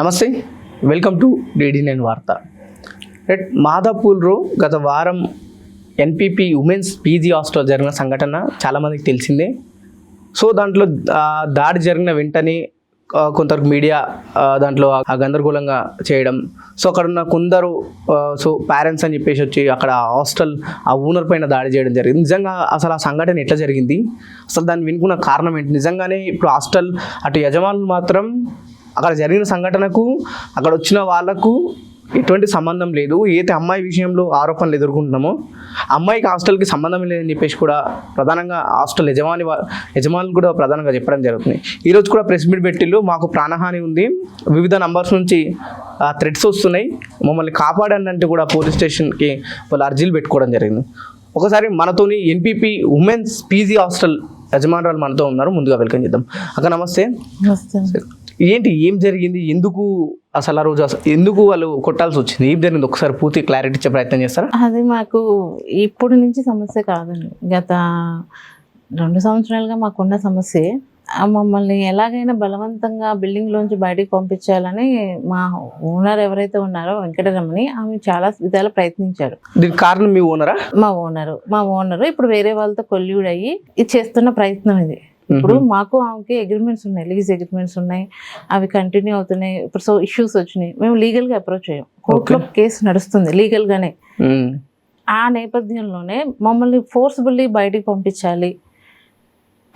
నమస్తే, welcome to DD9 వార్త. మాదాపూర్లో గత వారం NPP ఉమెన్స్ PG హాస్టల్ జరిగిన సంఘటన చాలామందికి తెలిసిందే. సో దాంట్లో దాడి జరిగిన వెంటనే కొందరు మీడియా దాంట్లో గందరగోళంగా చేయడం, సో అక్కడ ఉన్న కొందరు పేరెంట్స్ అని చెప్పేసి వచ్చి అక్కడ హాస్టల్ ఓనర్ పైన దాడి చేయడం జరిగింది. నిజంగా అసలు ఆ సంఘటన ఎట్లా జరిగింది, అసలు దాన్ని వెనుకున్న కారణం ఏంటి? నిజంగానే ఇప్పుడు హాస్టల్ అటు యజమానులు మాత్రం అక్కడ జరిగిన సంఘటనకు అక్కడ వచ్చిన వాళ్ళకు ఎటువంటి సంబంధం లేదు, ఏదైతే అమ్మాయి విషయంలో ఆరోపణలు ఎదుర్కొంటున్నామో అమ్మాయికి హాస్టల్కి సంబంధం లేదని చెప్పేసి కూడా ప్రధానంగా హాస్టల్ యజమానులు కూడా ప్రధానంగా చెప్పడం జరుగుతుంది. ఈరోజు కూడా ప్రెస్ మీట్ పెట్టిళ్ళు, మాకు ప్రాణహాని ఉంది, వివిధ నంబర్స్ నుంచి థ్రెడ్స్ వస్తున్నాయి, మమ్మల్ని కాపాడండి అంటే కూడా పోలీస్ స్టేషన్కి వాళ్ళు అర్జీలు పెట్టుకోవడం జరిగింది. ఒకసారి మనతోని NPP ఉమెన్స్ PG హాస్టల్ యజమానురాలు మనతో ఉన్నారు. ముందుగా వెల్కమ్ చేద్దాం. అక్క నమస్తే. ఏంటి, ఏం జరిగింది, ఎందుకు అసలు ఆ రోజు ఎందుకు వాళ్ళు కొట్టాల్సి వచ్చింది, ఏం జరిగింది ఒకసారి పూర్తి క్లారిటీ ఇచ్చే ప్రయత్నం చేస్తారా? అది మాకు ఇప్పుడు నుంచి సమస్య కాదండి, గత 2 సంవత్సరాలుగా మాకున్న సమస్య. మమ్మల్ని ఎలాగైనా బలవంతంగా బిల్డింగ్లోంచి బయటికి పంపించాలని మా ఓనర్ ఎవరైతే ఉన్నారో వెంకటరమణి, ఆమె చాలా విధాలు ప్రయత్నించారు. దీనికి కారణం మీ ఓనరా? మా ఓనరు ఇప్పుడు వేరే వాళ్ళతో కొల్యూడ్ అయ్యి ఇది చేస్తున్న ప్రయత్నం ఇది. ఇప్పుడు మాకు ఆమెకి అగ్రిమెంట్స్ ఉన్నాయి, లీజ్ అగ్రిమెంట్స్ ఉన్నాయి, అవి కంటిన్యూ అవుతున్నాయి. ఇప్పుడు సో ఇష్యూస్ వచ్చినాయి, మేము లీగల్గా అప్రోచ్ అయ్యాం, కోర్టులో కేసు నడుస్తుంది లీగల్గానే. ఆ నేపథ్యంలోనే మమ్మల్ని ఫోర్స్ఫుల్లీ బయటికి పంపించాలి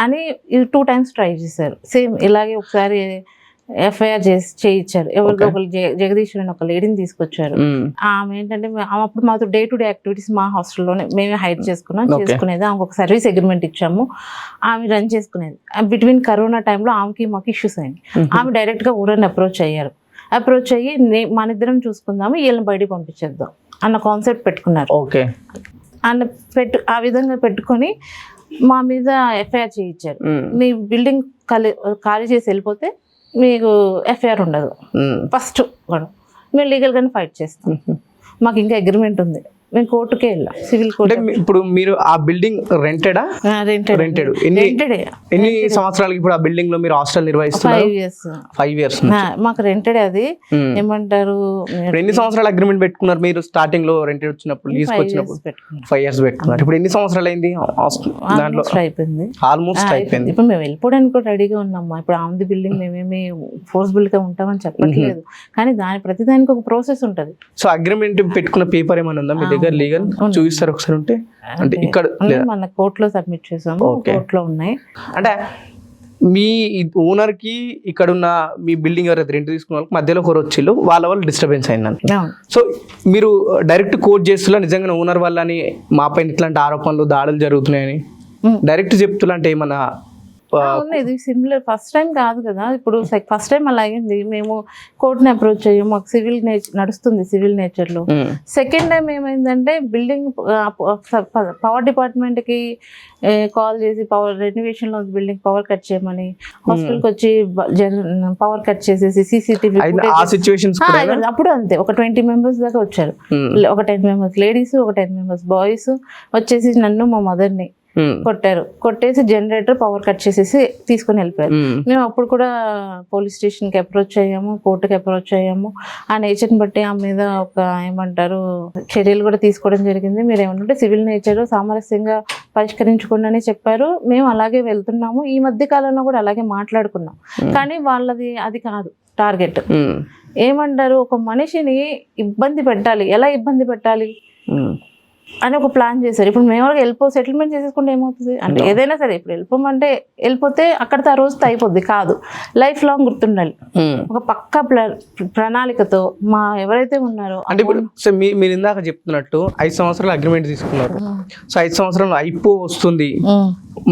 అని 2 times ట్రై చేశారు. సేమ్ ఇలాగే ఒకసారి FIR చేయించారు. ఎవరితో ఒకరు జగదీశ్వరి అని ఒక లేడీని తీసుకొచ్చారు. ఆమె ఏంటంటే అప్పుడు మాతో డే టు డే యాక్టివిటీస్ మా హాస్టల్లోనే మేమే హైడ్ చేసుకునేది. ఆమెకు ఒక సర్వీస్ అగ్రిమెంట్ ఇచ్చాము, ఆమె రన్ చేసుకునేది. బిట్వీన్ కరోనా టైంలో ఆమెకి మాకు ఇష్యూస్ అయింది. ఆమె డైరెక్ట్గా ఊరని అప్రోచ్ అయ్యి మన ఇద్దరం చూసుకుందాము, వీళ్ళని బయటికి పంపించేద్దాం అన్న కాన్సెప్ట్ పెట్టుకున్నారు. ఓకే, ఆ విధంగా పెట్టుకొని మా మీద FIR చేయించారు. నీ బిల్డింగ్ ఖాళీ చేసి వెళ్ళిపోతే మీకు FIR ఉండదు. ఫస్ట్ మేము లీగల్గానే ఫైట్ చేస్తాం, మాకు ఇంకా అగ్రిమెంట్ ఉంది, మేము కోర్టుకే వెళ్ళాం, సివిల్ కోర్టు. ఇప్పుడు మీరు ఆ బిల్డింగ్ రెంటెడ్? ఎన్ని సంవత్సరాలకి ఇప్పుడు ఆ బిల్డింగ్ లో మీరు హాస్టల్ నిర్వహిస్తున్నారు? 5 years మాకు రెంటెడ్. అది ఏమంటారు, ఎన్ని సంవత్సరాల అగ్రిమెంట్ పెట్టుకున్నారు మీరు? స్టార్టింగ్ లో రెంటెడ్ వచ్చినప్పుడు, లీజ్ వచ్చినప్పుడు 5 years పెట్టుకున్నారు. ఇప్పుడు ఎన్ని సంవత్సరాలు అయింది? ఆల్మోస్ట్ అయిపోయింది. ఇప్పుడు మేము వెళ్ళిపోవడానికి కూడా రెడీగా ఉన్నాము. ఇప్పుడు ఆమెది బిల్డింగ్ మేమేమి ఫోర్స్ఫుల్ గా ఉంటామని చెప్పట్లేదు, కానీ ప్రతిదానికి ఒక ప్రాసెస్ ఉంటుంది. సో అగ్రిమెంట్ పెట్టుకున్న పేపర్ ఏమైనా ఉందా మీ దగ్గర? లీగల్ చూపిస్తారు ఒకసారి ఉంటే? అంటే ఇక్కడ మన కోర్టులో సబ్మిట్ చేసాము, కోర్టులో ఉన్నాయి. అంటే మీ ఓనర్ కి ఇక్కడ ఉన్న మీ బిల్డింగ్ ఎవరైతే రెంట్ తీసుకున్న వాళ్ళకి మధ్యలో ఒకరు వచ్చిళ్ళు, వాళ్ళ డిస్టర్బెన్స్ అయిందని. సో మీరు డైరెక్ట్ కోర్ట్ చేస్తున్నా నిజంగా ఓనర్ వాళ్ళని మా పైన ఇట్లాంటి ఆరోపణలు దాడులు జరుగుతున్నాయని డైరెక్ట్ చెప్తున్నా అంటే ఏమన్నా? ఇది సిమిలర్ ఫస్ట్ టైం కాదు కదా, ఇప్పుడు ఫస్ట్ టైం అలా అయింది. మేము కోర్టుని అప్రోచ్ అయ్యాము, మాకు సివిల్ నడుస్తుంది, సివిల్ నేచర్ లో. సెకండ్ టైం ఏమైందంటే బిల్డింగ్ పవర్ డిపార్ట్మెంట్ కి కాల్ చేసి రెనోవేషన్ లో బిల్డింగ్ పవర్ కట్ చేయమని, హాస్పిటల్కి వచ్చి పవర్ కట్ చేసేసి CCTV అప్పుడు అంతే ఒక 20 members దాకా వచ్చారు. ఒక 10 members లేడీస్, ఒక 10 members బాయ్స్ వచ్చేసి నన్ను మా మదర్ని కొట్టేసి జనరేటర్ పవర్ కట్ చేసేసి తీసుకుని వెళ్ళిపోయారు. మేము అప్పుడు కూడా పోలీస్ స్టేషన్కి అప్రోచ్ అయ్యాము, కోర్టుకి అప్రోచ్ అయ్యాము. ఆ నేచర్ని బట్టి ఆమె మీద ఒక ఏమంటారు చర్యలు కూడా తీసుకోవడం జరిగింది. మీరు ఏమంటే సివిల్ నేచర్ సామరస్యంగా పరిష్కరించుకోండి అని చెప్పారు. మేము అలాగే వెళ్తున్నాము. ఈ మధ్య కాలంలో కూడా అలాగే మాట్లాడుకున్నాం, కానీ వాళ్ళది అది కాదు టార్గెట్. ఏమంటారు, ఒక మనిషిని ఇబ్బంది పెట్టాలి, ఎలా ఇబ్బంది పెట్టాలి అని ఒక ప్లాన్ చేశారు. ఇప్పుడు మేము సెటిల్మెంట్ చేసేసుకుంటే ఏమవుతుంది అంటే, ఏదైనా సరే ఇప్పుడు వెళ్ళిపోమంటే వెళ్ళిపోతే అక్కడితో ఆ రోజుతో అయిపోద్ది కాదు, లైఫ్ లాంగ్ గుర్తుండాలి. ఒక పక్కా ప్రణాళికతో మా ఎవరైతే ఉన్నారో. అంటే ఇప్పుడు మీరు ఇందాక చెప్తున్నట్టు 5 సంవత్సరాలు అగ్రిమెంట్ తీసుకున్నారు. సో 5 సంవత్సరాలు వస్తుంది,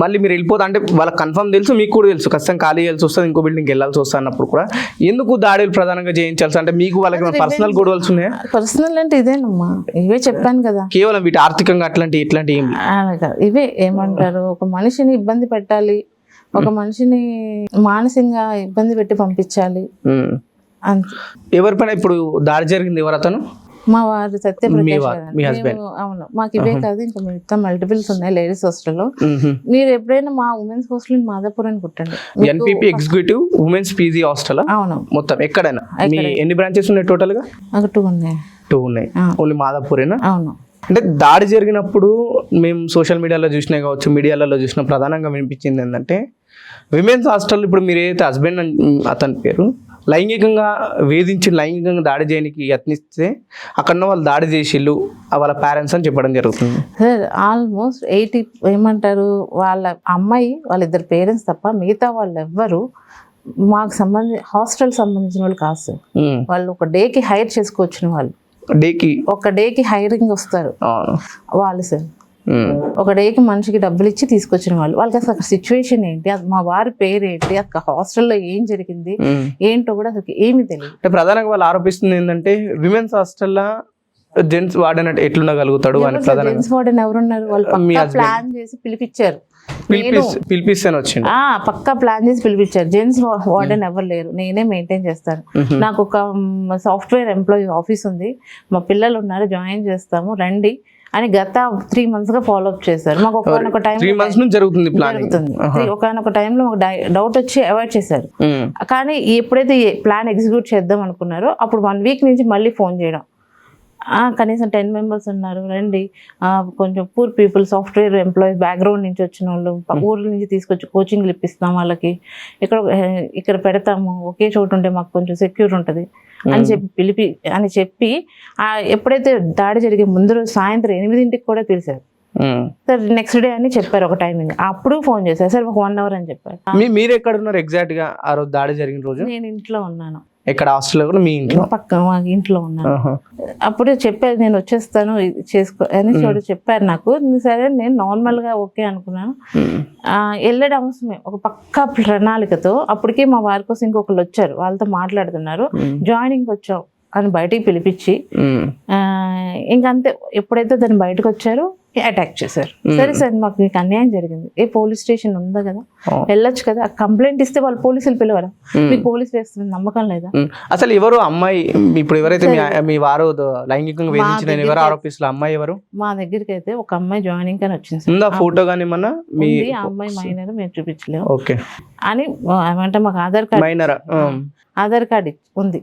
మళ్ళీ మీరు వెళ్ళిపోతా అంటే వాళ్ళకి కన్ఫర్మ్ తెలుసు, మీకు కూడా తెలుసు ఖచ్చితంగా ఖాళీ చేయాల్సి వస్తుంది, ఇంకో బిల్డింగ్ వెళ్ళాల్సి వస్తుంది అన్నప్పుడు కూడా ఎందుకు దాడులు ప్రధానంగా చేయించాల్సి? అంటే మీకు వాళ్ళకి పర్సనల్ గొడవలు ఉన్నాయా? పర్సనల్ అంటే ఇదేనమ్మా, ఇవే చెప్పాను కదా, కేవలం వీటి ఆర్థికంగా ఇట్లాంటి ఇవే ఏమంటారు, ఒక మనిషిని ఇబ్బంది పెట్టాలి, ఒక మనిషిని మానసికంగా ఇబ్బంది పెట్టి పంపించాలి అంతే. ఎవరిపైన ఇప్పుడు దాడి జరిగింది? ఎవరు అతను? మా వారు సత్యప్రకాష్ వారు, గారు. మీ husband. మేము- అవును, మాకు ఇవే కాదు ఇంకా మిగతా మల్టిపుల్స్ ఉన్నాయి లేడీస్ హాస్టల్లో. మీరు ఎప్పుడైనా మా ఉమెన్స్ హాస్టల్ మాదాపురం కుట్టండి. NPP executive women's PG hostel అవును, మొత్తం ఎక్కడైనా మీ ఎన్ని బ్రాంచెస్ ఉన్నాయి టోటల్ గా? అక్కడ 2 ఉన్నాయి. 2 ఉన్నాయి. ఓన్లీ మాదాపూరేనా? అవును. అంటే దాడి జరిగినప్పుడు మేము సోషల్ మీడియాలో చూసినా కావచ్చు, మీడియాలలో చూసిన ప్రధానంగా వినిపించింది ఏంటంటే విమెన్స్ హాస్టల్ ఇప్పుడు మీరు ఏదైతే హస్బెండ్ అతని పేరు లైంగికంగా వేధించి లైంగికంగా దాడి చేయడానికి యత్నిస్తే అక్కడ వాళ్ళు దాడి చేసిళ్ళు వాళ్ళ పేరెంట్స్ అని చెప్పడం జరుగుతుంది. సార్ ఆల్మోస్ట్ 80 ఏమంటారు వాళ్ళ అమ్మాయి వాళ్ళిద్దరు పేరెంట్స్ తప్ప మిగతా వాళ్ళు ఎవ్వరు మాకు హాస్టల్ సంబంధించిన వాళ్ళు కాదు సార్. వాళ్ళు ఒక డేకి హైర్ చేసుకొచ్చిన వాళ్ళు, ఒక డేకి హైరింగ్ వస్తారు వాళ్ళు సార్. ఒక డేకి మనిషికి డబ్బులు ఇచ్చి తీసుకొచ్చిన వాళ్ళు. వాళ్ళకి అసలు అక్కడ సిచ్యువేషన్ ఏంటి, అది మా వారి పేరు ఏంటి, అక్కడ హాస్టల్లో ఏం జరిగింది ఏంటో కూడా అసలు ఏమీ తెలియదు. అంటే ప్రధానంగా వాళ్ళు ఆరోపిస్తుంది ఏంటంటే విమెన్స్ హాస్టల్లో జెంట్స్ వార్డెన్ అంటే ఎట్లుండగలుగుతాడు అని. జెంట్స్ వార్డెన్ ఎవరున్నారు? వాళ్ళు పక్కా ప్లాన్ చేసి పిలిపించారు. పిలిపిస్తాను వచ్చింది, పక్కా ప్లాన్ చేసి పిలిపించారు. జెంట్స్ వార్డెన్ ఎవరు లేరు, నేనే మెయింటైన్ చేస్తాను. నాకు ఒక సాఫ్ట్వేర్ ఎంప్లాయీ ఆఫీస్ ఉంది, మా పిల్లలు ఉన్నారు, జాయిన్ చేస్తాము రండి అని గత 3 months గా ఫాలో అప్ చేశారు. మాకు ఒకనొక టైం జరుగుతుంది. ఒకనొక టైంలో మాకు డౌట్ వచ్చి అవాయిడ్ చేశారు. కానీ ఎప్పుడైతే ప్లాన్ ఎగ్జిక్యూట్ చేద్దాం అనుకున్నారో అప్పుడు 1 week నుంచి మళ్ళీ ఫోన్ చేయడం, కనీసం 10 members ఉన్నారు రండి, కొంచెం poor people software employees background నుంచి వచ్చిన వాళ్ళు ఊర్ల నుంచి తీసుకొచ్చి కోచింగ్లు ఇప్పిస్తాం వాళ్ళకి, ఇక్కడ పెడతాము, ఒకే చోటు ఉంటే మాకు కొంచెం సెక్యూర్ ఉంటుంది అని చెప్పి ఎప్పుడైతే దాడి జరిగే ముందు రోజు సాయంత్రం 8 కూడా పిలిచారు సార్. నెక్స్ట్ డే అని చెప్పారు ఒక టైమింగ్, అప్పుడు ఫోన్ చేశారు సార్ ఒక 1 hour అని చెప్పారు. మీరు ఎక్కడ ఉన్నారు ఎగ్జాక్ట్ గా ఆ రోజు దాడి జరిగిన రోజు? నేను ఇంట్లో ఉన్నాను. ఎక్కడ హాస్టల్లో కూడా? మీ ఇంట్లో పక్క మా ఇంట్లో ఉన్నాను. అప్పుడే చెప్పారు నేను వచ్చేస్తాను చేసుకో అని చెప్పారు నాకు. సరే నేను నార్మల్ గా ఓకే అనుకున్నాను. వెళ్ళడం అవసరమే ఒక పక్కా ప్రణాళికతో. అప్పటికే మా వారి కోసం ఇంకొకళ్ళు వచ్చారు, వాళ్ళతో మాట్లాడుతున్నారు. జాయినింగ్ వచ్చాం అని బయటికి పిలిపించి ఇంకంతే. ఎప్పుడైతే దాన్ని బయటకు వచ్చారో అటాక్ చేశారు. సరే సార్ మాకు మీకు అన్యాయం జరిగింది, పోలీస్ స్టేషన్ ఉందా కదా, వెళ్ళొచ్చు కదా, కంప్లైంట్ ఇస్తే వాళ్ళు పోలీసులు పిలవరా, మీకు పోలీస్ వేస్తుంది నమ్మకం లేదా? అసలు ఎవరు అమ్మాయి? ఇప్పుడు ఎవరైతే మీ వారు లైంగికంగా వేధించిన ఎవరు ఆరోపిస్తున్న అమ్మాయి ఎవరు? మా దగ్గరికి అయితే ఒక అమ్మాయి జాయినింగ్ అని వచ్చింది. ఉందా ఫోటో కానీ ఏమన్నా? ఆ అమ్మాయి మైనర్, మేము చూపించలేము ఓకే అని ఏమంటే మాకు ఆధార్ కార్డ్ ఉంది.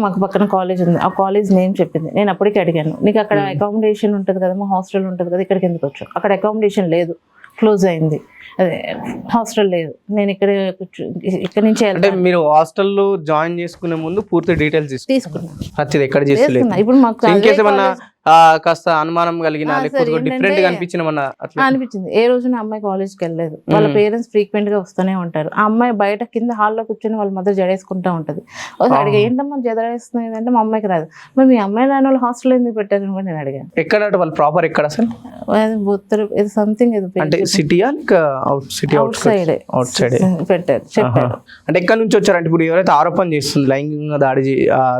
మాకు పక్కన కాలేజ్ ఉంది, ఆ కాలేజ్ నేమ్ చెప్పింది. నేను అప్పటికే అడిగాను, నీకు అక్కడ అకామిడేషన్ ఉంటుంది కదా, మా హాస్టల్ ఉంటుంది కదా, ఇక్కడికి ఎందుకు వచ్చావు? అక్కడ అకామిడేషన్ లేదు, క్లోజ్ అయింది, అదే హాస్టల్ లేదు, నేను ఇక్కడ నుంచి. అంటే మీరు హాస్టల్లో జాయిన్ చేసుకునే ముందు పూర్తి డీటెయిల్స్ తీసుకున్నాను ఎక్కడ చేస్తున్నా. ఇప్పుడు మాకు కాస్త అనుమానం కలిగిన డిఫరెంట్ గా అనిపించింది. ఏ రోజున అమ్మాయి కాలేజ్కి వెళ్ళలేదు, వాళ్ళ పేరెంట్స్ ఫ్రీక్వెంట్ గా వస్తూనే ఉంటారు. ఆ అమ్మాయి బయట కింద హాల్లో కూర్చొని వాళ్ళ మదర్ జడేసుకుంటా ఉంటది. అడిగా ఏంటమ్మా జడేస్తుంది అంటే మా అమ్మాయికి రాదు. మరి మీ అమ్మాయి నాన్న వాళ్ళు హాస్టల్ ఎందుకు పెట్టారని కూడా నేను అడిగాను. ఎక్కడ వాళ్ళు ప్రాపర్ ఎక్కడ అసలు? సంథింగ్ అంటే సిటీయా అవుట్ సైడ్ పెట్టారు చెప్పారు. అంటే ఎక్కడి నుంచి వచ్చారంటే ఇప్పుడు ఎవరైతే ఆరోపణ చేస్తుంది లైంగికంగా దాడి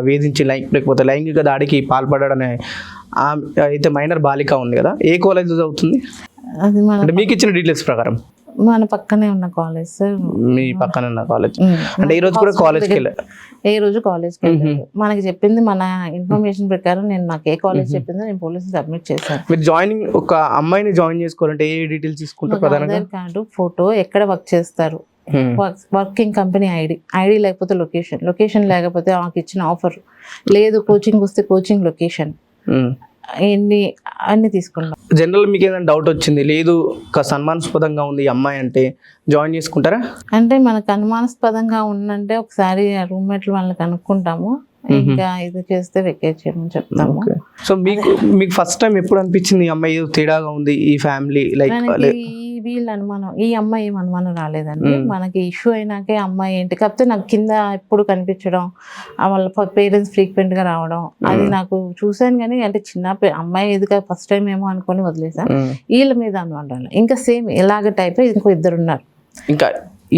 వేధించి లేకపోతే లైంగిక దాడికి పాల్పడనే అయితే మైనర్ బాలిక ఉంది కదా, ఏ కాలేజ్ అవుతుంది? అంటే మీకు ఇచ్చిన డీటెయిల్స్ ప్రకారం మన పక్కనే ఉన్న కాలేజ్ సార్. మీ పక్కన ఉన్న కాలేజ్ అంటే ఈ రోజు కూడా కాలేజ్కి వెళ్ళారు? ఏ రోజు కాలేజ్కి వెళ్ళారు. మనకి చెప్పింది మన ఇన్ఫర్మేషన్ ప్రకారం నాకు ఏ కాలేజ్ చెప్పిందో నేను పోలీసు సబ్మిట్ చేశాను. మీరు జాయినింగ్ ఒక అమ్మాయిని జాయిన్ చేసుకోవాలంటే ఏ డీటెయిల్స్ తీసుకుంటారు? ఆధార్ కార్డు, ఫోటో, ఎక్కడ వర్క్ చేస్తారు, వర్కింగ్ కంపెనీ ఐడి లేకపోతే లొకేషన్ లేకపోతే ఆమెకి ఇచ్చిన ఆఫర్ లేదు, కోచింగ్ వస్తే కోచింగ్ లొకేషన్, అన్ని తీసుకున్నాం. జనరల్ మీకు ఏదైనా డౌట్ వచ్చింది, లేదు అనుమానాస్పదంగా ఉంది ఈ అమ్మాయి అంటే జాయిన్ చేసుకుంటారా? అంటే మనకు అనుమానాస్పదంగా ఉందంటే ఒకసారి రూమ్మేట్లు వాళ్ళని కనుక్కుంటాము, ఇంకా ఇది చేస్తే వెకేట్ చేయమని చెప్తాము. సో మీకు ఫస్ట్ టైం ఎప్పుడు అనిపించింది ఈ అమ్మాయి తేడాగా ఉంది, ఈ ఫ్యామిలీ లైక్ వీళ్ళ అనుమానం, ఈ అమ్మాయి ఏం అనుమానం రాలేదండి. మనకి ఇష్యూ అయినాకే అమ్మాయి ఏంటి, కాకపోతే నాకు కింద ఎప్పుడు కనిపించడం, వాళ్ళ పేరెంట్స్ ఫ్రీక్వెంట్ గా రావడం, అది నాకు చూసాను. కానీ అంటే చిన్న అమ్మాయి ఎదుగా ఫస్ట్ టైం ఏమో అనుకొని వదిలేసాను. వీళ్ళ మీద అనుమానం. ఇంకా సేమ్ ఇలాగ టైప్ ఇంకో 2 ఉన్నారు, ఇంకా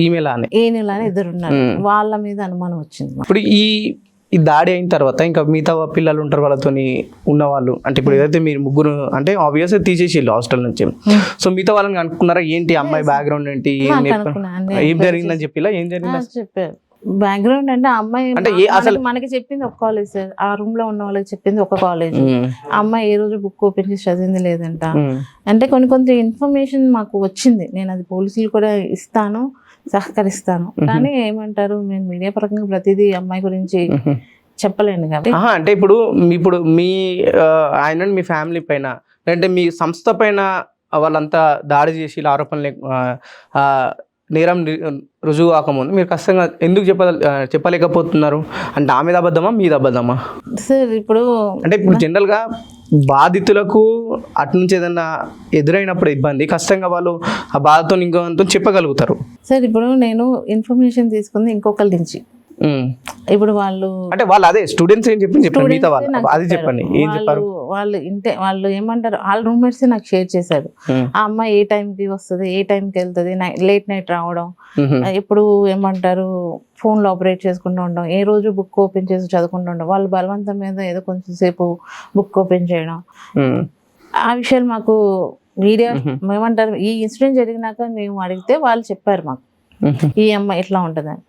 ఈమెలానే 2 ఉన్నారు, వాళ్ళ మీద అనుమానం వచ్చింది. ఇప్పుడు ఈ దాడి అయిన తర్వాత ఇంకా మిగతా పిల్లలు ఉంటారు వాళ్ళతో ఉన్నవాళ్ళు, అంటే ఇప్పుడు ఏదైతే మీరు ముగ్గురు అంటే ఆబ్వియస్గా తీసేసి హాస్టల్ నుంచి, సో మిగతా వాళ్ళని అనుకున్నారా ఏంటి అమ్మాయి బ్యాక్గ్రౌండ్ ఏంటి, ఏం జరిగిందని చెప్పిలా? ఏం జరిగింది చెప్పారు. బ్యాక్గ్రౌండ్ అంటే ఆ అమ్మాయి అంటే మనకి చెప్పింది ఒక కాలేజ్ సార్, ఆ రూమ్ లో ఉన్న వాళ్ళకి చెప్పింది ఒక కాలేజ్. ఆ అమ్మాయి ఏ రోజు బుక్ ఓపెన్ చేసి చదివింది లేదంట. అంటే కొన్ని ఇన్ఫర్మేషన్ మాకు వచ్చింది, నేను అది పోలీసులు కూడా ఇస్తాను, సహకరిస్తాను. కానీ ఏమంటారు, నేను మీడియా పరంగా ప్రతిదీ అమ్మాయి గురించి చెప్పలేను కాబట్టి. అంటే ఇప్పుడు మీ ఆయన మీ ఫ్యామిలీ పైన అంటే మీ సంస్థ పైన వాళ్ళంతా దాడి చేసి ఇలా ఆరోపణలు నేరం రుజువు కాకముందు మీరు ఖచ్చితంగా ఎందుకు చెప్పలేకపోతున్నారు? అంటే ఆ మీద అబద్ధమా మీద అబద్ధమా సార్? ఇప్పుడు జనరల్గా బాధితులకు అటు నుంచి ఏదైనా ఎదురైనప్పుడు ఇబ్బంది కష్టంగా వాళ్ళు ఆ బాధతో ఇంకొంత చెప్పగలుగుతారు సార్. ఇప్పుడు నేను ఇన్ఫర్మేషన్ తీసుకుంది ఇంకొకరి నుంచి. ఇప్పుడు వాళ్ళు అదే స్టూడెంట్స్ ఏం మిగతా అది చెప్పండి ఏం చెప్పారు? వాళ్ళు ఏమంటారు, వాళ్ళ రూమ్మేట్స్ నాకు షేర్ చేశారు. ఆ అమ్మాయి ఏ టైంకి వస్తుంది, ఏ టైంకి వెళ్తుంది, లేట్ నైట్ రావడం, ఇప్పుడు ఏమంటారు ఫోన్లో ఆపరేట్ చేసుకుంటూ ఉండడం, ఏ రోజు బుక్ ఓపెన్ చేసి చదువుకుంటూ ఉండడం, వాళ్ళు బలవంతం మీద ఏదో కొంచెం సేపు బుక్ ఓపెన్ చేయడం, ఆ విషయాలు మాకు వీడియో ఏమంటారు ఈ ఇన్సిడెంట్ జరిగినాక మేము అడిగితే వాళ్ళు చెప్పారు మాకు ఈ అమ్మాయి ఎట్లా ఉంటుందని.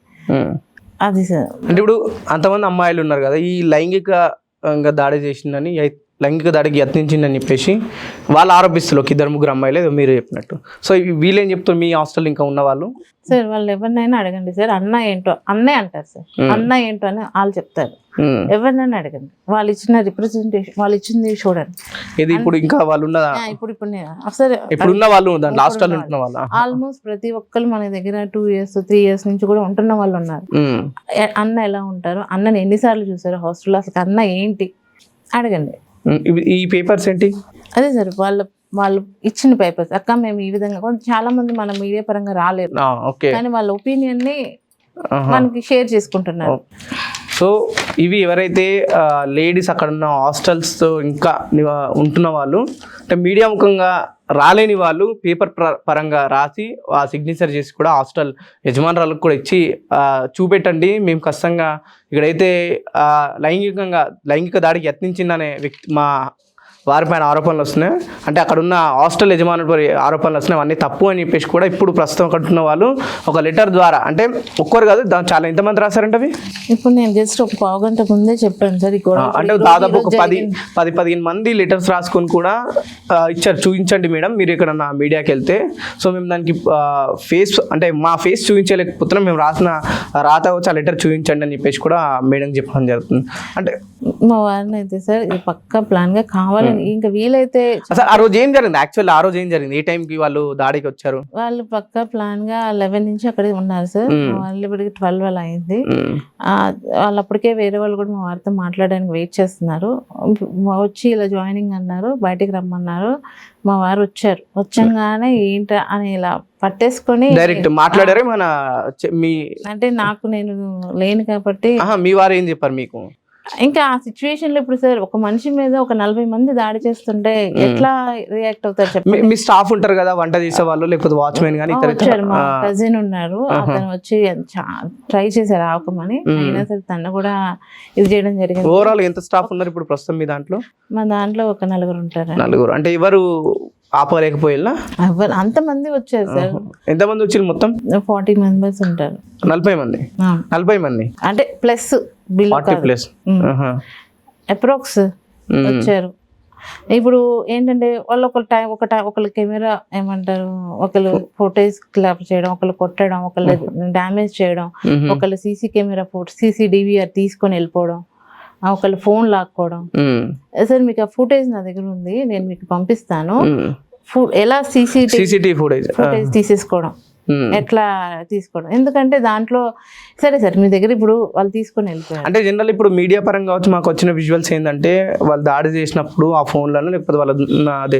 అది సార్. అంటే ఇప్పుడు అంతమంది అమ్మాయిలు ఉన్నారు కదా, ఈ లైంగిక దాడి చేసిందని, లైంగిక దాడికి యత్నించిందని చెప్పేసి వాళ్ళు ఆరోపిస్తారు, 2-3 అమ్మాయిలు ఏదో మీరు చెప్పినట్టు. సో వీళ్ళు ఏం చెప్తారు మీ హాస్టల్ ఇంకా ఉన్న వాళ్ళు? సార్ వాళ్ళు ఎవరినైనా అడగండి సార్, అన్న ఏంటో అన్నే అంటారు సార్, అన్న ఏంటో అని వాళ్ళు చెప్తారు. ఎవరినైనా అడగండి, వాళ్ళు ఇచ్చిన రిప్రజెంటేషన్, వాళ్ళు ఇచ్చింది చూడండి. ఇది ఇప్పుడు ఇంకా వాళ్ళు ఉన్న వాళ్ళు హాస్టల్ ఉంటున్న వాళ్ళు ఆల్మోస్ట్ ప్రతి ఒక్కరు మన దగ్గర 2 years 3 years నుంచి కూడా ఉంటున్న వాళ్ళు ఉన్నారు. అన్న ఎలా ఉంటారు, అన్నని ఎన్నిసార్లు చూసారు హాస్టల్లో, అసలు అన్న ఏంటి అడగండి. ఈ పేపర్స్ ఏంటి? అదే సార్ వాళ్ళు ఇచ్చిన పేపర్స్. అక్క మేము ఈ విధంగా చాలా మంది మన మీడియా పరంగా రాలేరు, కానీ వాళ్ళ ఒపీనియన్ ని మనకి షేర్ చేసుకుంటున్నారు. సో ఇవి ఎవరైతే లేడీస్ అక్కడ ఉన్న హాస్టల్స్ ఇంకా ఉంటున్న వాళ్ళు, అంటే మీడియా ముఖంగా రాలేని వాళ్ళు పేపర్ పరంగా రాసి ఆ సిగ్నేచర్ చేసి కూడా హాస్టల్ యజమానురాలకు కూడా ఇచ్చి చూపెట్టండి, మేము ఖచ్చితంగా ఇక్కడైతే లైంగిక దాడికి యత్నించిందనే వ్యక్తి మా వారిపైన ఆరోపణలు వస్తున్నాయి, అంటే అక్కడ ఉన్న హాస్టల్ యజమానులపై ఆరోపణలు వస్తున్నాయి, అన్నీ తప్పు అని చెప్పేసి కూడా ఇప్పుడు ప్రస్తుతం కట్టున్న వాళ్ళు ఒక లెటర్ ద్వారా, అంటే ఒక్కరు కాదు చాలా ఎంతమంది రాశారంటే అవి ఇప్పుడు నేను జస్ట్ ఒక పావు గంట ముందే చెప్పాను సార్. అంటే దాదాపు ఒక 10-15 మంది లెటర్స్ రాసుకొని కూడా ఇచ్చారు, చూపించండి మేడం మీరు ఇక్కడ నా మీడియాకి వెళ్తే. సో మేము దానికి ఫేస్ అంటే మా ఫేస్ చూపించలేకపోతున్నాం, మేము రాసిన రాత వచ్చి ఆ లెటర్ చూపించండి అని చెప్పేసి కూడా మేడం చెప్పడం జరుగుతుంది. అంటే మా వారిని అయితే సార్ ఇది పక్కా ప్లాన్ గా కావాలి, ఇంకా వీలైతే అసలు ఆ రోజు ఏం జరిగింది, యాక్చువల్లీ ఆ రోజు ఏం జరిగింది, ఏ టైంకి వాళ్ళు దాడికి వచ్చారు? వాళ్ళు పక్కా ప్లాన్ గా 11 నుంచి అక్కడే ఉన్నారు సార్. వాళ్ళు ఇప్పటికి 12 అలా అయింది. వాళ్ళు అప్పటికే వేరే వాళ్ళు కూడా మా వారితో మాట్లాడడానికి వెయిట్ చేస్తున్నారు. వచ్చి ఇలా జాయినింగ్ అన్నారు, బయటికి రమ్మన్నారు. మా వారు వచ్చారు, వచ్చంగానే ఏంట అని ఇలా పట్టేసుకొని డైరెక్ట్ మాట్లాడారు. మన మీ అంటే నేను లేను కాబట్టి మీ వారు ఏం చెప్పారు మీకు? ఇంకా ఆ సిచ్యువేషన్ లో ఇప్పుడు సార్ ఒక మనిషి మీద ఒక 40 మంది దాడి చేస్తుంటే ఎట్లా రియాక్ట్ అవుతారు చెప్పండి? మీ స్టాఫ్ ఉంటారు కదా, వంట చేసే వాళ్ళు లేకపోతే వాచ్మెన్ గానీ వచ్చారు. మా కజిన్ ఉన్నారు, అతను వచ్చి ట్రై చేశారు ఆపమని, అయినా సరే తను కూడా ఇది చేయడం జరిగింది. ఓవరాల్ ఎంత స్టాఫ్ ఉన్నారు ఇప్పుడు ప్రస్తుతం మీ దాంట్లో? మా దాంట్లో ఒక 4 ఉంటారు. 4 అంటే ఎవరు ఆపలేకపోయినా అంతమంది వచ్చారు సార్. ఎంతమంది వచ్చారు మొత్తం? 40 మెంబర్స్ ఉంటారు. 40 మంది అంటే ప్లస్ 40+ అప్రాక్స్ వచ్చారు. ఇప్పుడు ఏంటంటే వాళ్ళు ఒకళ్ళు కెమెరా ఏమంటారు, ఒకళ్ళు ఫోటోస్ క్లాప్ చేయడం, ఒకళ్ళు కొట్టడం, ఒకళ్ళు డ్యామేజ్ చేయడం, ఒకళ్ళు సీసీ డివిఆర్ తీసుకొని వెళ్ళిపోవడం, ఒకళ్ళు ఫోన్ లాక్కోవడం. సార్ మీకు ఆ ఫుటేజ్ నా దగ్గర ఉంది, నేను మీకు పంపిస్తాను. ఎలా సీసీటీవీ ఫుటేజ్ తీసేసుకోవడం, ఎట్లా తీసుకోవడం, ఎందుకంటే దాంట్లో సరే సార్ మీ దగ్గర ఇప్పుడు వాళ్ళు తీసుకొని వెళ్ళిపోయారు. అంటే జనరల్ ఇప్పుడు మీడియా పరంగా వచ్చి మాకు వచ్చిన విజువల్స్ ఏంటంటే వాళ్ళు దాడి చేసినప్పుడు ఆ ఫోన్లను లేకపోతే వాళ్ళ అదే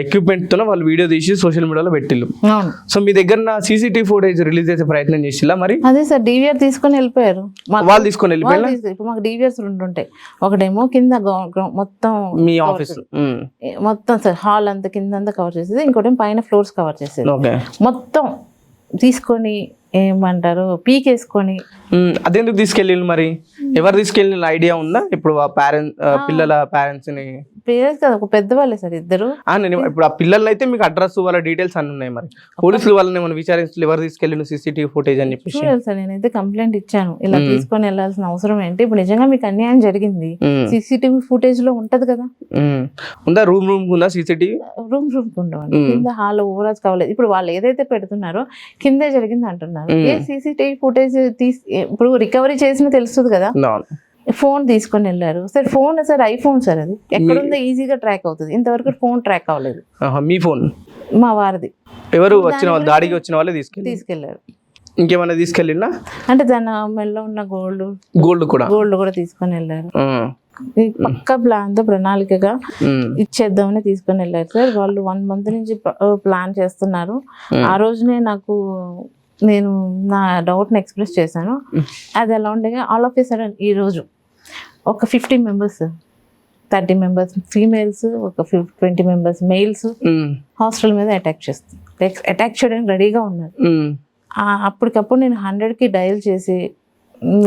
ఎక్విప్మెంట్తో వాళ్ళు వీడియో తీసి సోషల్ మీడియాలో పెట్టిల్లు. సో మీ దగ్గర సీసీటీవీ ఫుటేజ్ రిలీజ్ చేసే ప్రయత్నం చేసిల్లా మరి? అదే సార్ డివిఆర్ తీసుకొని వెళ్ళిపోయారు. వాళ్ళు తీసుకొని వెళ్ళిపోయారు. ఇప్పుడు మాకు డివిఆర్స్ 2 ఉంటాయి, ఒకటేమో కింద మొత్తం మీ ఆఫీస్ మొత్తం సార్ హాల్ అంతా కింద అంతా కవర్ చేసేది, ఇంకోటి పైన ఫ్లోర్స్ కవర్ చేసేది, మొత్తం తీసుకొని ఏమంటారు పీకేసుకొని. అదెందుకు తీసుకెళ్ళి మరి? ఎవరు తీసుకెళ్ళిన ఐడియా ఉందా? ఇప్పుడు పిల్లల పేరెంట్స్ ని పేరెంట్స్ కదా, ఒక పెద్దవాళ్ళే సార్ ఇద్దరు. నేను ఇప్పుడు ఆ పిల్లల్ని అయితే మీకు అడ్రస్ వాళ్ళ డీటెయిల్స్ అన్ని ఉన్నాయి, మరి పోలీసులు వాళ్ళని మనం విచారించి ఎవరు తీసుకెళ్ళిన సీసీటీవీ ఫుటేజ్ అని చెప్పేసి చూడాలి సార్. నేనైతే కంప్లైంట్ ఇచ్చాను, ఇలా తీసుకొని వెళ్ళాల్సిన అవసరం ఏంటి, ఇప్పుడు నిజంగా మీకు అన్యాయం జరిగింది, సీసీటీవీ ఫుటేజ్ లో ఉంటది కదా. ఉందా రూమ్ ఉందా సీసీటీవీ? రూమ్ ఉండవండి, కింద హాల్ ఓవరాల్స్ కావలేదు. ఇప్పుడు వాళ్ళు ఏదైతే పెడుతున్నారో కిందే జరిగింది అంటున్నారు. ఏ సీసీటీవీ ఫుటేజ్ ఇప్పుడు రికవరీ చేసినా తెలుస్తుంది కదా. ఫోన్ తీసుకొని వెళ్ళారు sir. Phone sir iPhone sir, అది ఎక్కడుందో ఈజీగా ట్రాక్ అవుతుంది. ఇంతవరకు ఫోన్ ట్రాక్ అవ్వలేదు. మీ ఫోన్ మా వారిది. ఎవరు వచ్చిన వాళ్ళు, దాడికి వచ్చిన వాళ్ళే తీసుకెళ్లారు. ఇంకేమైనా తీసుకెళ్ళినా అంటే దాని మెడలో ఉన్న గోల్డ్ కూడా తీసుకొని వెళ్ళారు. పక్క ప్రణాళికగా ఇచ్చేద్దామని తీసుకొని వెళ్ళారు సార్. వాళ్ళు 1 month నుంచి ప్లాన్ చేస్తున్నారు. ఆ రోజునే నేను నా డౌట్ని ఎక్స్ప్రెస్ చేశాను. అది ఎలా ఉండగా ఆల్ ఆఫ్ ఏ సడన్ ఈ రోజు ఒక 50 members, 30 members ఫీమేల్స్, ఒక 20 members మెయిల్స్ హాస్టల్ మీద అటాక్ చేయడానికి రెడీగా ఉన్నారు. అప్పటికప్పుడు నేను 100కి డయల్ చేసి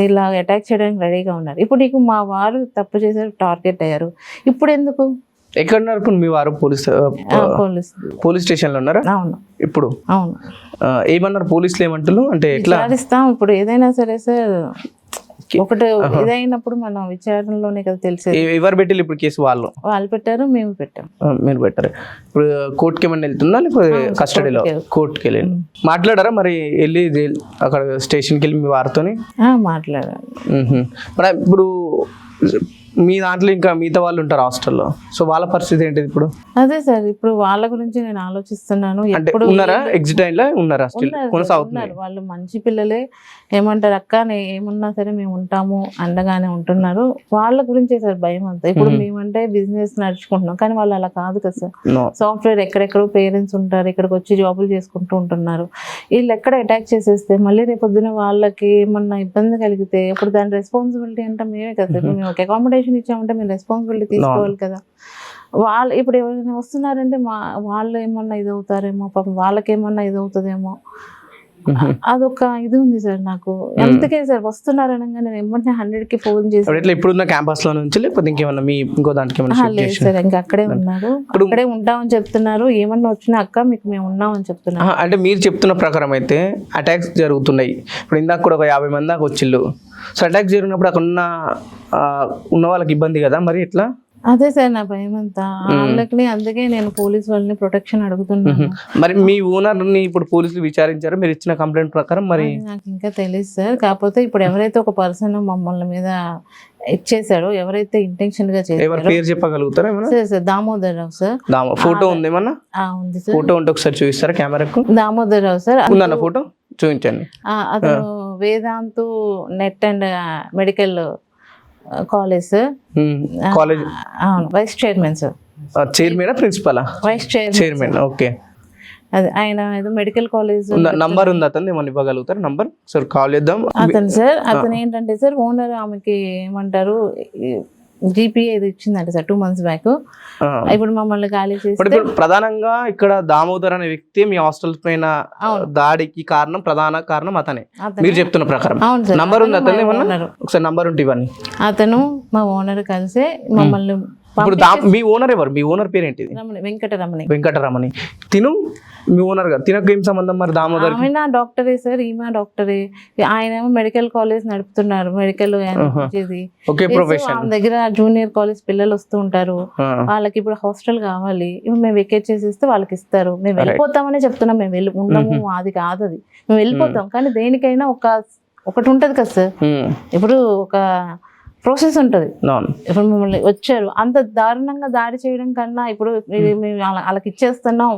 ఇలా అటాక్ చేయడానికి రెడీగా ఉన్నారు. ఇప్పుడు నీకు మా వారు తప్పు చేశారు, టార్గెట్ అయ్యారు. ఇప్పుడు ఎందుకు? ఎక్కడ ఉన్నారు మీ వారు? పోలీస్ స్టేషన్ లో ఉన్నారా? అవును. ఇప్పుడు అవును. ఏమన్నారు పోలీసులు? ఏమంటారు అంటే ఎట్లా విచారిస్తాం. ఇప్పుడు ఏదైనా సరే సార్, ఒకటి ఇదైనప్పుడు మనం విచారణలోనే కదా తెలిసేది. ఎవరు పెట్టారు ఇప్పుడు కేసు? వాళ్ళు పెట్టారు, మేము పెట్టాం. మీరు పెట్టారు. ఇప్పుడు కోర్టుకి ఏమన్నా వెళ్తుందా లేకపోతే కస్టడీలో? కోర్టుకి వెళ్ళి మాట్లాడారా మరి? వెళ్ళి అక్కడ స్టేషన్కి వెళ్ళి మీ వారితో మాట్లాడారు. ఇప్పుడు మీ దాంట్లో ఇంకా మిగతా వాళ్ళు ఉంటారు హాస్టల్లో, సో వాళ్ళ పరిస్థితి ఏంటిది ఇప్పుడు? అదే సార్, ఇప్పుడు వాళ్ళ గురించి నేను ఆలోచిస్తున్నాను. ఎప్పుడు ఉన్నారా? ఎగ్జిట్ అయినా ఉన్నారా? కొనసాగుతున్నారు. వాళ్ళు మంచి పిల్లలే. ఏమంటారు అక్క, ఏమున్నా సరే మేము ఉంటాము అండగానే ఉంటున్నారు. వాళ్ళ గురించే సార్ భయం అంతా. ఇప్పుడు మేమంటే బిజినెస్ నడుచుకుంటున్నాం, కానీ వాళ్ళు అలా కాదు కదా సార్. సాఫ్ట్వేర్ ఎక్కడెక్కడో పేరెంట్స్ ఉంటారు, ఇక్కడికి వచ్చి జాబులు చేసుకుంటూ ఉంటున్నారు. వీళ్ళు ఎక్కడ అటాక్ చేసేస్తే మళ్ళీ రేపొద్దున వాళ్ళకి ఏమన్నా ఇబ్బంది కలిగితే ఇప్పుడు దాని రెస్పాన్సిబిలిటీ అంటే మేమే కదా. ఇప్పుడు మేము ఒక అకామిడేషన్ ఇచ్చామంటే మేము రెస్పాన్సిబిలిటీ తీసుకోవాలి కదా. వాళ్ళు ఇప్పుడు ఎవరైనా వస్తున్నారంటే వాళ్ళు ఏమన్నా ఇది అవుతారేమో, పాపం వాళ్ళకేమన్నా ఇది అవుతుందేమో, అదొక ఇది ఉంది సార్ నాకు. అందుకే సార్ వస్తున్నారు అనగా నేను ఏమంటే 100కి ఫోన్ చేసి ఇప్పుడున్న క్యాంపస్ లో నుంచి లేకపోతే ఇంకేమన్నా మీ ఇంకో దాంట్లో లేదు సార్, ఇంకా అక్కడే ఉన్నారు, అక్కడే ఉంటామని చెప్తున్నారు. ఏమన్నా వచ్చినా అక్క మీకు మేము ఉన్నామని చెప్తున్నారు. అంటే మీరు చెప్తున్న ప్రకారం అయితే అటాక్స్ జరుగుతున్నాయి. ఇప్పుడు ఇందాక కూడా ఒక 50 మంది దాకా వచ్చిళ్ళు. సో అటాక్స్ జరిగినప్పుడు అక్కడ ఉన్న వాళ్ళకి ఇబ్బంది కదా, మరి ఎట్లా? అదే సార్ నా భయం అంతా. వాళ్ళకి అందుకే నేను పోలీస్ వాళ్ళని ప్రొటెక్షన్ అడుగుతున్నాను. మరి మీ ఓనర్ ని ఇప్పుడు పోలీసులు విచారించారు మీరు ఇచ్చిన కంప్లైంట్ ప్రకారం? మరి నాకు ఇంకా తెలియదు సార్. కాకపోతే ఇప్పుడు ఎవరైతే ఒక పర్సన్ మమ్మల్ని మీద ఇచ్చేసాడో, ఎవరైతే ఇంటెన్షన్ గా చేశారో, ఎవరి పేరు చెప్పగలుగుతారా? Sir Damodar Rao sir. Photo ఉంది ఏమన్నా? ఉంది సార్. ఫోటో ఉంటే ఒకసారి చూపిస్తారా కెమెరాకు? దామోదర్ రావు సార్. ఉందన్న ఫోటో చూపించండి. అతను Vedantu net and medical college అవును, vice chairman sir. Chairman principal? Vice chairman. Okay. అది ఆయన ఏదో మెడికల్ కాలేజ్ నంబర్ ఉంది అతను, ఏమన్నా ఇవ్వగలుగుతారు నంబర్? సార్ కాల్ చేద్దాం. అతను సార్, అతను ఏంటంటే సార్ ఓనర్ ఆమెకి ఏమంటారు జీపీఏ ఇది ఇచ్చిందంట సార్ 2 months బ్యాక్. ఇప్పుడు మమ్మల్ని ఖాళీ చేసి ప్రధానంగా ఇక్కడ దామోదర్ అనే వ్యక్తి మీ హాస్టల్ పైన దాడికి ప్రధాన కారణం అతనే మీరు చెప్తున్న ప్రకారం. నంబర్ ఉంది అతను, ఏమన్నా ఒకసారి నంబర్ ఉంటే ఇవ్వండి. అతను మా ఓనర్ కలిసే మమ్మల్ని. ఇప్పుడు మీ ఓనర్ ఎవరు? మీ ఓనర్ పేరు ఏంటిది? వెంకటరమణి. తిను మీ ఓనర్ గారు, తినకు ఏం సంబంధం మరి దామోదర్? ఆమె డాక్టరే సార్, ఈమె డాక్టరే. ఆయన ఏమో మెడికల్ కాలేజ్ నడుపుతున్నారు, మెడికల్ దగ్గర జూనియర్ కాలేజ్ పిల్లలు వస్తూ ఉంటారు. వాళ్ళకి ఇప్పుడు హాస్టల్ కావాలి, మేము వెకేట్ చేసేస్తే వాళ్ళకి ఇస్తారు. మేము వెళ్ళిపోతామని చెప్తున్నాం, మేము ఉండము, అది కాదు, అది మేము వెళ్ళిపోతాం. కానీ దేనికైనా ఒకటి ఉంటది కదా సార్. ఇప్పుడు ఒక ప్రాసెస్ ఉంటుంది. ఇప్పుడు మమ్మల్ని వచ్చారు అంత దారుణంగా దాడి చేయడం కన్నా ఇప్పుడు వాళ్ళకి ఇచ్చేస్తున్నాం,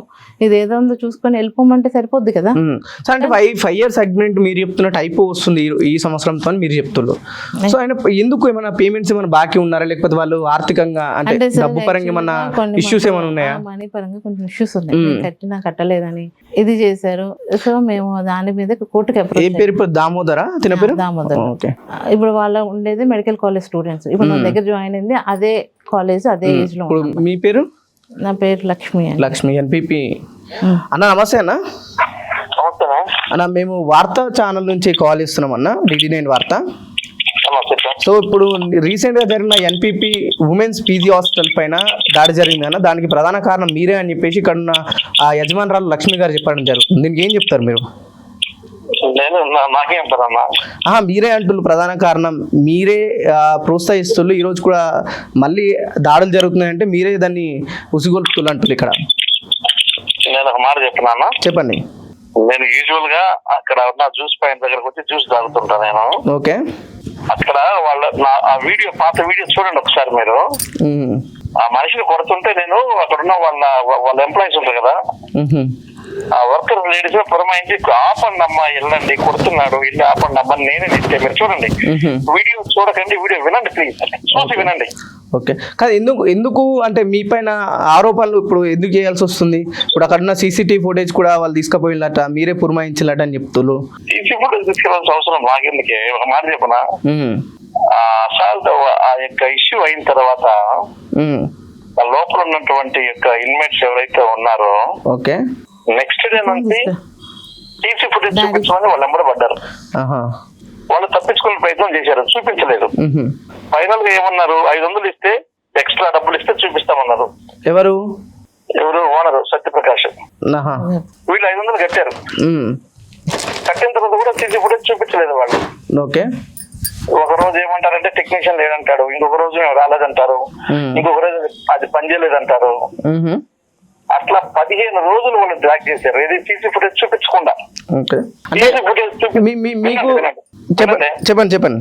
ఇది ఏదో ఉందో చూసుకొని వెళ్ళిపోమంటే సరిపోద్ది కదా. అంటే 5 years అగ్రిమెంట్ మీరు చెప్తున్న టైప్ వస్తుంది ఈ సంవత్సరంతో మీరు చెప్తున్నారు. సో ఆయన ఎందుకు ఏమైనా పేమెంట్స్ ఏమైనా బాకీ ఉన్నారా, లేకపోతే వాళ్ళు ఆర్థికంగా అంటే డబ్బు పరంగా ఏమన్నా ఇష్యూస్ ఏమైనా ఉన్నాయా? మనీ పరంగా కొంచెం ఇష్యూస్ ఉన్నాయి, కట్టలేదని ఇది చేశారు. సో మేము దాని మీద కోర్టుకి అప్రోచ్. ఏ పేరు ఇప్పుడు? దామోదరా తిన పేరు? దామోదర్. ఇప్పుడు వాళ్ళ ఉండేది మెడికల్ కాలేజ్ స్టూడెంట్స్. ఇప్పుడు నా దగ్గర జాయిన్ అయింది అదే కాలేజ్, అదే ఏజ్ లో. మీ పేరు? నా పేరు లక్ష్మి. లక్ష్మి ఎన్పిపి. అన్న నమస్తే అన్న. అన్న మేము వార్తా ఛానల్ నుంచి కాల్ ఇస్తున్నాం అన్న, DD9 వార్త. సో ఇప్పుడు రీసెంట్ గా జరిగిన ఎన్పిపి ఉమెన్స్ పీజీ హాస్టల్ పైన దాడి జరిగిందన్న, దానికి ప్రధాన కారణం మీరే అని చెప్పేసి ఇక్కడ ఉన్న ఆ యజమానురాలు లక్ష్మి గారు చెప్పడం జరుగుతుంది. దీనికి ఏం చెప్తారు మీరు? నేను నాకేం చెప్తారమ్మా, మీరే అంటున్నారు ప్రధాన కారణం, మీరే ప్రోత్సహిస్తున్నారు. ఈ రోజు కూడా మళ్ళీ దాడులు జరుగుతున్నాయంటే మీరే దాన్ని ఉసిగొల్పుతున్నారు అంటున్నారు ఇక్కడ. నేను ఒక మాట చెప్తున్నాను, చెప్పండి. నేను యూజువల్ గా అక్కడ ఉన్న జ్యూస్ పాయింట్ దగ్గరకు వచ్చి జ్యూస్ తాగుతుంటా నేను. ఓకే. అక్కడ ఆ వీడియో, పాత వీడియో చూడండి ఒకసారి మీరు. ఆ మనిషిని కొడుతుంటే నేను అక్కడ ఉన్న వాళ్ళ ఎంప్లాయీస్ ఉంటారు కదా, ఆ వర్కర్ లేడీస్ పురమాయించి ఆపండి అమ్మా, వెళ్ళండి, కొడుతున్నాడు, వెళ్ళి ఆపండి అమ్మా నేనే నిస్తే. మీరు చూడండి, వీడియో చూడకండి, వీడియో వినండి ప్లీజ్, చూసి వినండి. ఓకే. కానీ ఎందుకు అంటే మీ పైన ఆరోపణలు ఇప్పుడు ఎందుకు చేయాల్సి వస్తుంది? ఇప్పుడు అక్కడ ఉన్న సీసీటీవీ ఫుటేజ్ కూడా వాళ్ళు తీసుకుపోయినట, మీరే పురమాయించాలట అని చెప్తున్నారు. సీసీ ఫుటేజ్ తీసుకెళ్ళాల్సిన అవసరం నాకెందుకే? ఒక మాట చెప్పనా, అసాల్ట్ ఆ యొక్క ఇష్యూ అయిన తర్వాత లోపల ఉన్నటువంటి యొక్క ఇన్మేట్స్ ఎవరైతే ఉన్నారో, ఓకే, నెక్స్ట్ డే నుంచి సీసీ ఫుటేజ్ చూపించమని వాళ్ళు ఎంబడి పడ్డారు. వాళ్ళు తప్పించుకునే ప్రయత్నం చేశారు, చూపించలేదు. ఫైనల్ గా ఏమన్నారు, 500 ఇస్తే ఎక్స్ట్రా డబ్బులు ఇస్తే చూపిస్తామన్నారు. ఎవరు ఓనరు సత్యప్రకాష్. వీళ్ళు 500 కట్టారు. కట్టిన తర్వాత కూడా సీసీ ఫుటేజ్ చూపించలేదు వాళ్ళు. ఓకే. ఒక రోజు ఏమంటారంటే టెక్నీషియన్ లేదంటారు, ఇంకొక రోజు మేము రాలేదంటారు, ఇంకొక రోజు అది పనిచేయలేదంటారు. అట్లా 15 రోజులు వాళ్ళు డ్రాక్ చేశారు, ఇది సీసీ ఫుటేజ్ చూపించకుండా. సీసీ ఫుటేజ్ చెప్పండి.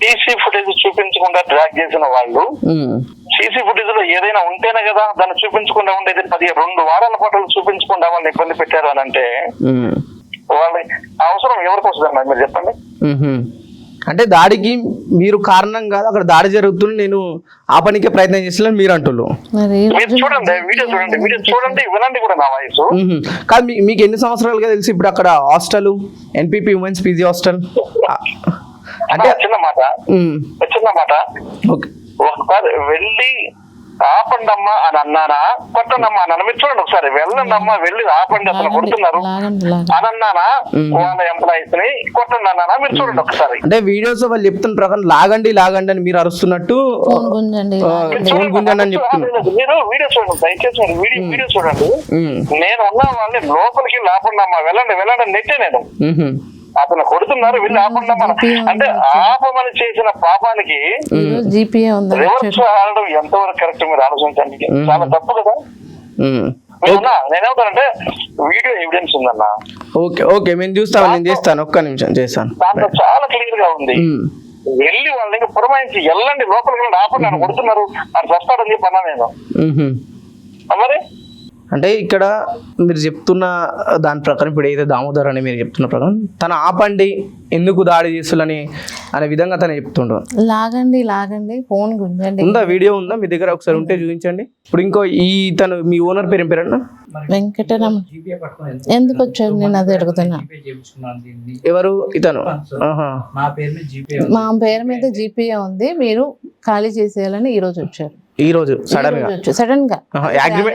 సీసీ ఫుటేజ్ చూపించకుండా డ్రాక్ చేసిన వాళ్ళు సీసీ ఫుటేజ్ లో ఏదైనా ఉంటేనే కదా దాన్ని చూపించకుండా ఉండేది. 2 వారాల పాటు చూపించకుండా వాళ్ళని ఇబ్బంది పెట్టారు అని అంటే వాళ్ళ అవసరం ఎవరికి వస్తుందన్న మీరు చెప్పండి. అంటే దాడికి మీరు కారణం కాదు, అక్కడ దాడి జరుగుతుంది, నేను ఆపనికే ప్రయత్నం చేస్తున్నాను మీరు అంటున్నారు. మీరు చూడండి, వీడియో చూడండి, వినండి కూడా నా వాయిస్. కాదు, మీకు ఎన్ని సంవత్సరాలుగా తెలిసి ఇప్పుడు అక్కడ hostel NPP women's PG hostel అంటే చిన్న మాట ఒకసారి వెళ్ళి ఆపండమ్మా అని అన్నానా, కొట్టండమ్మా అని అన్న? మీరు చూడండి ఒకసారి, వెళ్ళండి అమ్మా, వెళ్ళి ఆపండి, అతను కొడుతున్నారు అని అన్నానా వాళ్ళ ఎంప్లాయీస్ ని? కొట్టండి అన్నానా? మీరు చూడండి ఒకసారి. అంటే వీడియోస్ వాళ్ళు చెప్తున్న ప్రకారం లాగండి అని మీరు అరుస్తున్నట్టు ఫోన్ గుంజండి అని చెప్తున్నారు. మీరు వీడియో చూడండి, దయచేసి వీడియో చూడండి. నేను ఉన్న వాళ్ళని లోపలికి ఆపండమ్మా, వెళ్ళండి నెట్టే నేను. అతను కొడుతున్నారు, వెళ్ళి ఆపండమ్మా అంటే ఆపమని చేసిన పాపానికి రివర్స్ ఆడడం ఎంతవరకు కరెక్ట్ మీరు ఆలోచించండి. చాలా తప్పు కదా. నేనేమంటానంటే వీడియో ఎవిడెన్స్ ఉందన్న. ఓకే, నేను చేస్తాను, ఒక్క నిమిషం చేస్తాను. దాంట్లో చాలా క్లియర్ గా ఉంది. వెళ్ళి వాళ్ళని ఇంకా పురమాయించి వెళ్ళండి, లోపలికి వెళ్ళండి, ఆపండి, అని కొడుతున్నారు, అని వస్తాడని చెప్పి అన్నా నేను. మరి అంటే ఇక్కడ మీరు చెప్తున్న దాని ప్రకారం ఇప్పుడు ఏదైతే దామోదర్ అని మీరు చెప్తున్న ప్రకారం తను ఆపండి, ఎందుకు దాడి చేస్తులని అనే విధంగా తను చెప్తుండ్రు. లాగండి ఫోన్ గుంజండి. ఉందా వీడియో ఉందా మీ దగ్గర? ఒకసారి ఉంటే చూపించండి. ఇప్పుడు ఇంకో తను మీ ఓనర్ పేరు ఏం పేరన్నా? వెంకటరమణ. ఎందుకు వచ్చాడు నేను అది అడుగుతున్నా. ఎవరు ఇతను? మా పేరు మీద జీపీఏ ఉంది, మీరు ఖాళీ చేసేయాలని ఈ రోజు వచ్చారు. ఈ రోజు సడన్ గా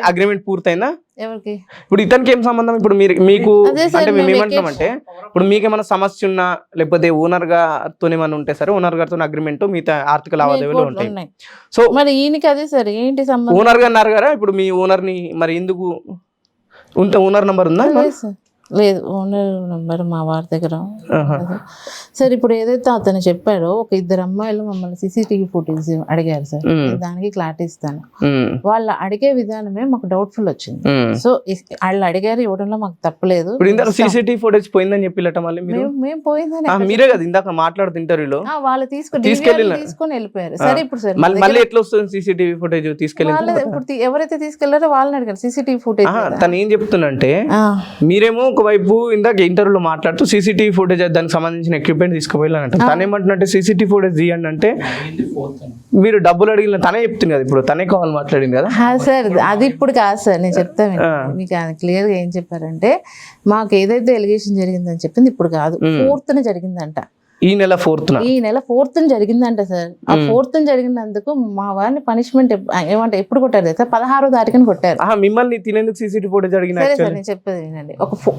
అగ్రిమెంట్ పూర్తయిందా? ఎవరికి? ఇప్పుడు ఇతనికి ఏం సంబంధం? ఇప్పుడు మీకు అంటే మేము ఏమంటామంటే, ఇప్పుడు మీకేమైనా సమస్య ఉన్నా లేకపోతే ఓనర్ గారితో ఏమైనా ఉంటే సరే, ఓనర్ గారితో అగ్రిమెంట్, మిగతా ఆర్థిక లావాదేవీలు ఉంటాయి. సో మరి ఈయనకి అదే సరే ఏంటి సంబంధం? ఓనర్ గారు అన్నారు కదా, ఇప్పుడు మీ ఓనర్ ని మరి ఎందుకు ఓనర్ నంబర్ ఉందా? లేదు, ఓనర్ నంబర్ మా వారి దగ్గర. సార్ ఇప్పుడు ఏదైతే అతను చెప్పాడో, ఒక 2 అమ్మాయిలు మమ్మల్ని సీసీటీవీ ఫుటేజ్ అడిగారు సార్, దానికి క్లారిటీ ఇస్తాను. వాళ్ళు అడిగే విధానమే మాకు డౌట్ఫుల్ వచ్చింది. సో వాళ్ళు అడిగారు, ఇవ్వడంలో మాకు తప్పలేదు. సీసీటీవీ ఫుటేజ్ పోయిందని చెప్పి మళ్ళీ మేము పోయిందని మీరే కదా ఇందాక మాట్లాడుతూ ఇంటర్వ్యూలో వాళ్ళు తీసుకొని వెళ్ళిపోయారు. సరే ఇప్పుడు సార్ మళ్ళీ ఎట్లా వస్తుంది సీసీటీవీ ఫుటేజ్ తీసుకెళ్ళి? ఇప్పుడు ఎవరైతే తీసుకెళ్లారో వాళ్ళని అడిగారు సీసీటీవీ ఫుటేజ్. తను ఏం చెప్తున్నంటే, మీరేమో ఒకవైపు ఇందాక ఇంటర్వ్యూలో మాట్లాడుతూ సీసీటీవీ ఫుటేజ్ దానికి సంబంధించిన ఎక్విప్మెంట్ తీసుకుపోయాలని అంటే, తను ఏమంటున్నట్టే సీసీటీవీ ఫుటేజ్ తీయండి అంటే మీరు డబ్బులు అడిగిన తనే చెప్తుంది కదా, ఇప్పుడు తనే కావాలి మాట్లాడింది కదా సార్. అది ఇప్పుడు కాదు సార్, నేను చెప్తాను మీకు క్లియర్ గా. ఏం చెప్పారంటే, మాకు ఏదైతే ఎలిగేషన్ జరిగిందని చెప్పింది ఇప్పుడు కాదు, 4th జరిగిందంట. ఈ నెల 4th జరిగిందంట సార్. ఆ 4th జరిగినందుకు మా వారిని పనిష్మెంట్ ఏమంటే ఎప్పుడు కొట్టారు తెలుసా? 16వ తారీఖున కొట్టారు. మిమ్మల్ని తినేందుకు సీసీటీవీ ఫుటేజ్ అడిగిన? సరే సార్, నేను చెప్పేది వినండి.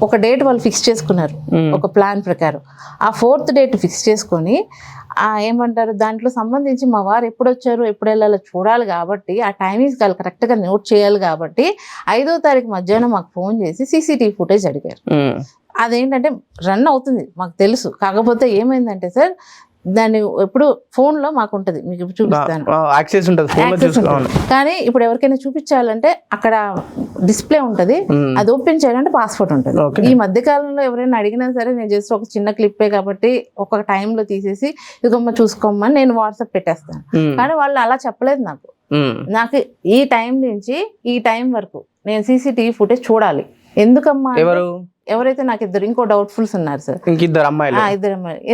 ఒక డేట్ వాళ్ళు ఫిక్స్ చేసుకున్నారు, ఒక ప్లాన్ ప్రకారం. ఆ 4th డేట్ ఫిక్స్ చేసుకొని ఏమంటారు దాంట్లో సంబంధించి మా వారు ఎప్పుడు వచ్చారు ఎప్పుడు వెళ్ళాలో చూడాలి కాబట్టి ఆ టైమింగ్స్ కరెక్ట్గా నోట్ చేయాలి కాబట్టి 5వ తారీఖు మధ్యాహ్నం మాకు ఫోన్ చేసి సీసీటీవీ ఫుటేజ్ అడిగారు. అదేంటంటే రన్ అవుతుంది మాకు తెలుసు, కాకపోతే ఏమైందంటే సార్ దాన్ని ఎప్పుడు ఫోన్లో మాకు ఉంటుంది, మీకు చూపిస్తాను యాక్సెస్ ఉంటుంది. కానీ ఇప్పుడు ఎవరికైనా చూపించాలంటే అక్కడ డిస్ప్లే ఉంటుంది, అది ఓపెన్ చేయాలంటే పాస్వర్డ్ ఉంటుంది. ఈ మధ్య కాలంలో ఎవరైనా అడిగినా సరే నేను జస్ట్ ఒక చిన్న క్లిప్పే కాబట్టి ఒక టైంలో తీసేసి ఇదిగమ్మ చూసుకోమని నేను వాట్సాప్ పెట్టేస్తాను. కానీ వాళ్ళు అలా చెప్పలేదు నాకు ఈ టైం నుంచి ఈ టైం వరకు నేను సీసీటీవీ ఫుటేజ్ చూడాలి. ఎందుకమ్మా, ఎవరైతే నాకు ఇంకో డౌట్ఫుల్స్ ఉన్నారు సార్, ఇద్దరు అమ్మాయిలు.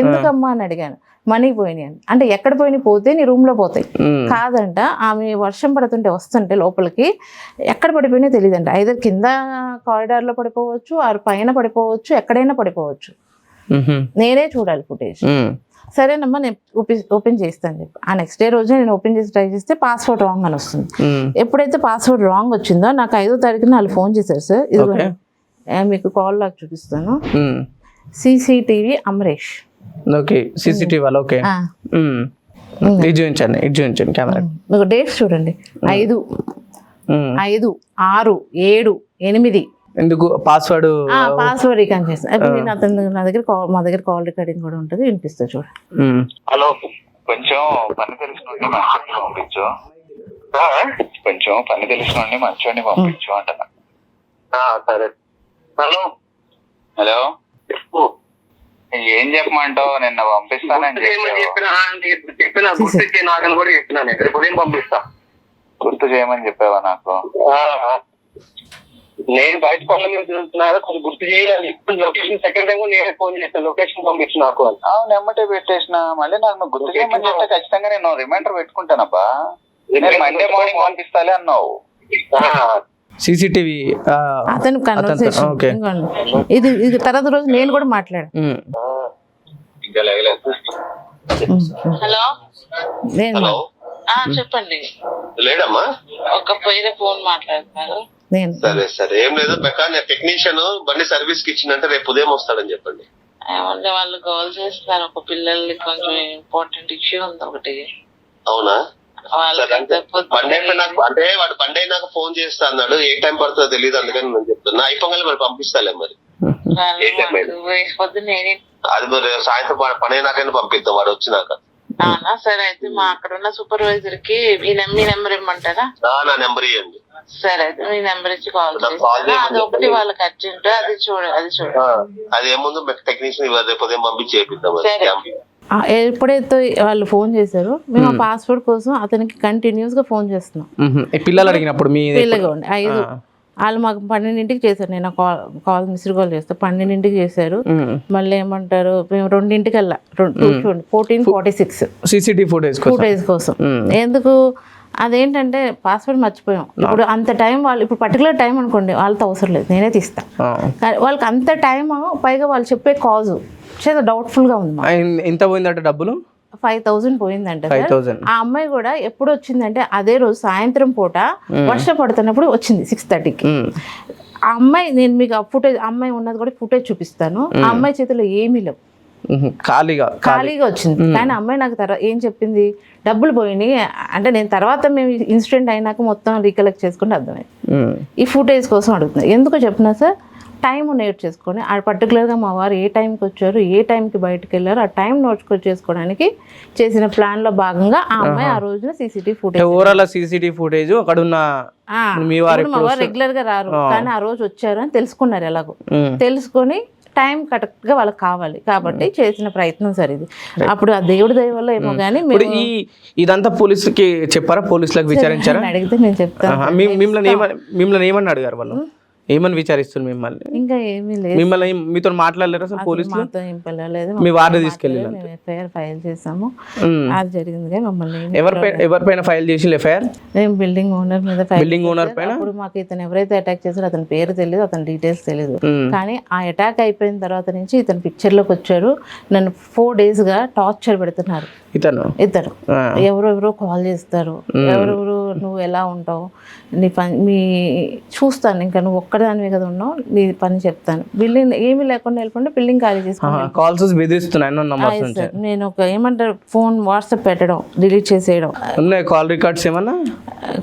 ఎందుకమ్మా అని అడిగాను. మనీ పోయినాయి అంటే ఎక్కడ పోయినాయి, పోతే నీ రూమ్ లో పోతాయి కాదంట. ఆమె వర్షం పడుతుంటే వస్తుంటే లోపలికి ఎక్కడ పడిపోయినా తెలియదంట. ఐదర్ కింద కారిడార్ లో పడిపోవచ్చు, ఆరు పైన పడిపోవచ్చు, ఎక్కడైనా పడిపోవచ్చు. నేనే చూడాలి ఫుటేజ్. సరేనమ్మా నేను ఓపెన్ చేస్తాను చెప్పి ఆ నెక్స్ట్ డే రోజు నేను ఓపెన్ చేసి ట్రై చేస్తే పాస్వర్డ్ రాంగ్ అని వస్తుంది. ఎప్పుడైతే పాస్వర్డ్ రాంగ్ వచ్చిందో నాకు 5వ తారీఖున వాళ్ళు ఫోన్ చేశారు సార్, ఇది మీకు కాల్ లాగా చూపిస్తాను. సీసీటీవీ అమరేష్. ఓకే, సీసీటీవీ వాళ్ళు. ఓకే, ఇది చూపించండి కెమెరా. మీకు డేట్స్ చూడండి, 5, 5, 6, 7, 8. ఎందుకు పాస్వర్డ్ రికార్డ్ చేస్తాను. నేను అతను మా దగ్గర కాల్ రికార్డింగ్ కూడా ఉంటుంది, వినిపిస్తా చూడండి. హలో, కొంచెం పని తెలిసిన మంచివాడిని పంపించు. కొంచెం పని తెలిసిన మంచివాడిని పంపించు అంటున్నా. సరే. హలో హలో, చెప్పు. ఏం చెప్పమంటావు? నిన్న పంపిస్తానని చెప్పిన గుర్తు చేయని కూడా చెప్పినాను. రేపు ఉదయం పంపిస్తా. గుర్తు చేయమని చెప్పావా నాకు? నేను బయట పనుల మీద తిరుగుతున్నా, కొంచెం గుర్తు చేయాలి. లొకేషన్ సెకండ్ టైం నేనే ఫోన్ చేస్తాను, లొకేషన్ పంపించు నాకు. నెమ్మటే పెట్టేసిన మళ్ళీ నాకు గుర్తు చేయమని చెప్తే ఖచ్చితంగా నేను రిమైండర్ పెట్టుకుంటానబ్బా. నేను మండే మార్నింగ్ పంపిస్తాలే అన్నావు. సీసీటీవీ అతను ఇది తర్వాత రోజు నేను కూడా మాట్లాడాను. హలో చెప్పండి. లేడమ్మా, ఒక పోయిన ఫోన్ మాట్లాడుతున్నారు. సరే సరే, ఏం లేదు. మెకానిక్ టెక్నీషియన్ బండి సర్వీస్ కి ఇచ్చిందంటే రేపు ఉదయం వస్తాడని చెప్పండి. ఏమంటే వాళ్ళు కాల్ చేస్తారు, ఒక పిల్లల్ని కొంచెం ఇంపార్టెంట్ ఇష్యూ ఉంది ఒకటి. అవునా? బండి అయిపోయినాక అంటే వాడు బండి అయినాక ఫోన్ చేస్తా అన్నాడు. ఏ టైం పడుతుందో తెలియదు, అందుకని నేను చెప్తున్నా. అయిపోగానే మరి పంపిస్తాలే. మరి అది మరి సాయంత్రం పని అయినాకైనా పంపిద్దాం వాడు వచ్చినాక. సరే అయితే మా అక్కడ ఉన్న సూపర్వైజర్ కి మీ నెంబర్ ఇవ్వమంటారా? నా నెంబర్ ఇవ్వండి. సరే అయితే మీ నెంబర్ ఇచ్చి కాల్ చేస్తాను. అది ఒకటి వాళ్ళకి అర్జెంట్, అది చూడండి. అది ఏముందో టెక్నీషియన్ రేపు ఉదయం పంపించి చేపిద్దాం. ఎప్పుడైతే వాళ్ళు ఫోన్ చేశారో మేము ఆ పాస్వర్డ్ కోసం అతనికి కంటిన్యూస్ గా ఫోన్ చేస్తున్నాం. పిల్లలు అడిగినప్పుడు పిల్లగా ఉండి 5 వాళ్ళు మాకు 12ంటికి చేశారు. నేను కాల్ మిస్డ్ కాల్ చేస్తే 12ంటికి చేశారు. మళ్ళీ ఏమంటారు, మేము 2ంటికి వెళ్ళా. 14:46 సీసీటీవీ ఫుటేజ్ కోసం. ఎందుకు అదేంటంటే పాస్వర్డ్ మర్చిపోయాం. ఇప్పుడు అంత టైం వాళ్ళు ఇప్పుడు పర్టికులర్ టైం అనుకోండి, వాళ్ళతో అవసరం లేదు, నేనే తీస్తా. వాళ్ళకి అంత టైం, పైగా వాళ్ళు చెప్పే కాజు చాలా డౌట్ఫుల్ గా ఉంది. ఎంత పోయిందంటే డబ్బులు 5,000 పోయిందంట. ఆ అమ్మాయి కూడా ఎప్పుడు వచ్చిందంటే అదే రోజు సాయంత్రం పూట వర్షం పడుతున్నప్పుడు వచ్చింది 6:30కి. ఆ అమ్మాయి, నేను మీకు ఆ ఫుటేజ్, అమ్మాయి ఉన్నది కూడా ఫుటేజ్ చూపిస్తాను. ఆ అమ్మాయి చేతిలో ఏమీ లేవు, ఖాళీగా వచ్చింది. కానీ అమ్మాయి నాకు తర్వాత ఏం చెప్పింది, డబ్బులు పోయినాయి అంటే. నేను తర్వాత మేము ఇన్సిడెంట్ అయినాక మొత్తం రీకలెక్ట్ చేసుకుంటే అర్థమైంది. ఈ ఫుటేజ్ కోసం అడుగుతున్నా. ఎందుకో చెప్పినా సార్, టైం నోట్ చేసుకొని ఆ పర్టికులర్గా మా వారు ఏ టైంకి వచ్చారు, ఏ టైంకి బయటకు వెళ్ళారు, ఆ టైం నోట్ చేసుకోవడానికి చేసిన ప్లాన్ లో భాగంగా ఆ అమ్మాయి ఆ రోజున సీసీటీవీ ఫుటేజ్ అక్కడ ఉన్న మా వారు రెగ్యులర్ గా రారు, కానీ ఆ రోజు వచ్చారు అని తెలుసుకున్నారు. ఎలాగో తెలుసుకొని టైం కరెక్ట్ గా వాళ్ళకి కావాలి కాబట్టి చేసిన ప్రయత్నం సార్ ఇది. అప్పుడు ఆ దేవుడి దయ వల్ల ఏమో కానీ ఇదంతా పోలీసులకి చెప్పారా? పోలీసులకు విచారించారా? అడిగితే నేను చెప్తాను. మిమ్మల్ని ఏమని అడిగారు వాళ్ళు? ఏమని విచారిస్తారు మిమ్మల్ని? ఇంకా ఏమీ లేదు. మిమ్మల్ని మీతో మాట్లాడలేరు అసలు పోలీసులు? మాతో ఏం పిల్లలేదు. మీ వారిని తీసుకెళ్ళి ఎఫ్ఐఆర్ ఫైల్ చేసాము, అది జరిగింది. మమ్మల్ని ఎవరిపైన ఫైల్ చేసి ఎఫ్ఐఆర్? మేము బిల్డింగ్ ఓనర్ మీద. బిల్డింగ్ ఓనర్ పైన. ఇప్పుడు మాకు ఇతను ఎవరైతే అటాక్ చేశారో అతని పేరు తెలియదు, అతని డీటెయిల్స్ తెలియదు. కానీ ఆ అటాక్ అయిపోయిన తర్వాత నుంచి ఇతను పిక్చర్ లోకి వచ్చారు. నన్ను 4 days గా టార్చర్ పెడుతున్నారు. ఇతను ఎవరెవరో కాల్ చేస్తారు, ఎవరెవరో నువ్వు ఎలా ఉంటావు, నీ పని చూస్తాను, ఇంకా నువ్వు ఒక్కదానివే కదా ఉన్నావు, నీ పని చెప్తాను. బిల్డింగ్ ఏమీ లేకుండా వెళ్ళిపోతే బిల్డింగ్ ఖాళీ చేసుకున్నాను. కాల్స్ బెదిరిస్తున్నాయి. నేను ఒక ఏమంటారు ఫోన్ వాట్సాప్ పెట్టడం, డిలీట్ చేసేయడం. ఉన్నాయి కాల్ రికార్డ్స్ ఏమన్నా?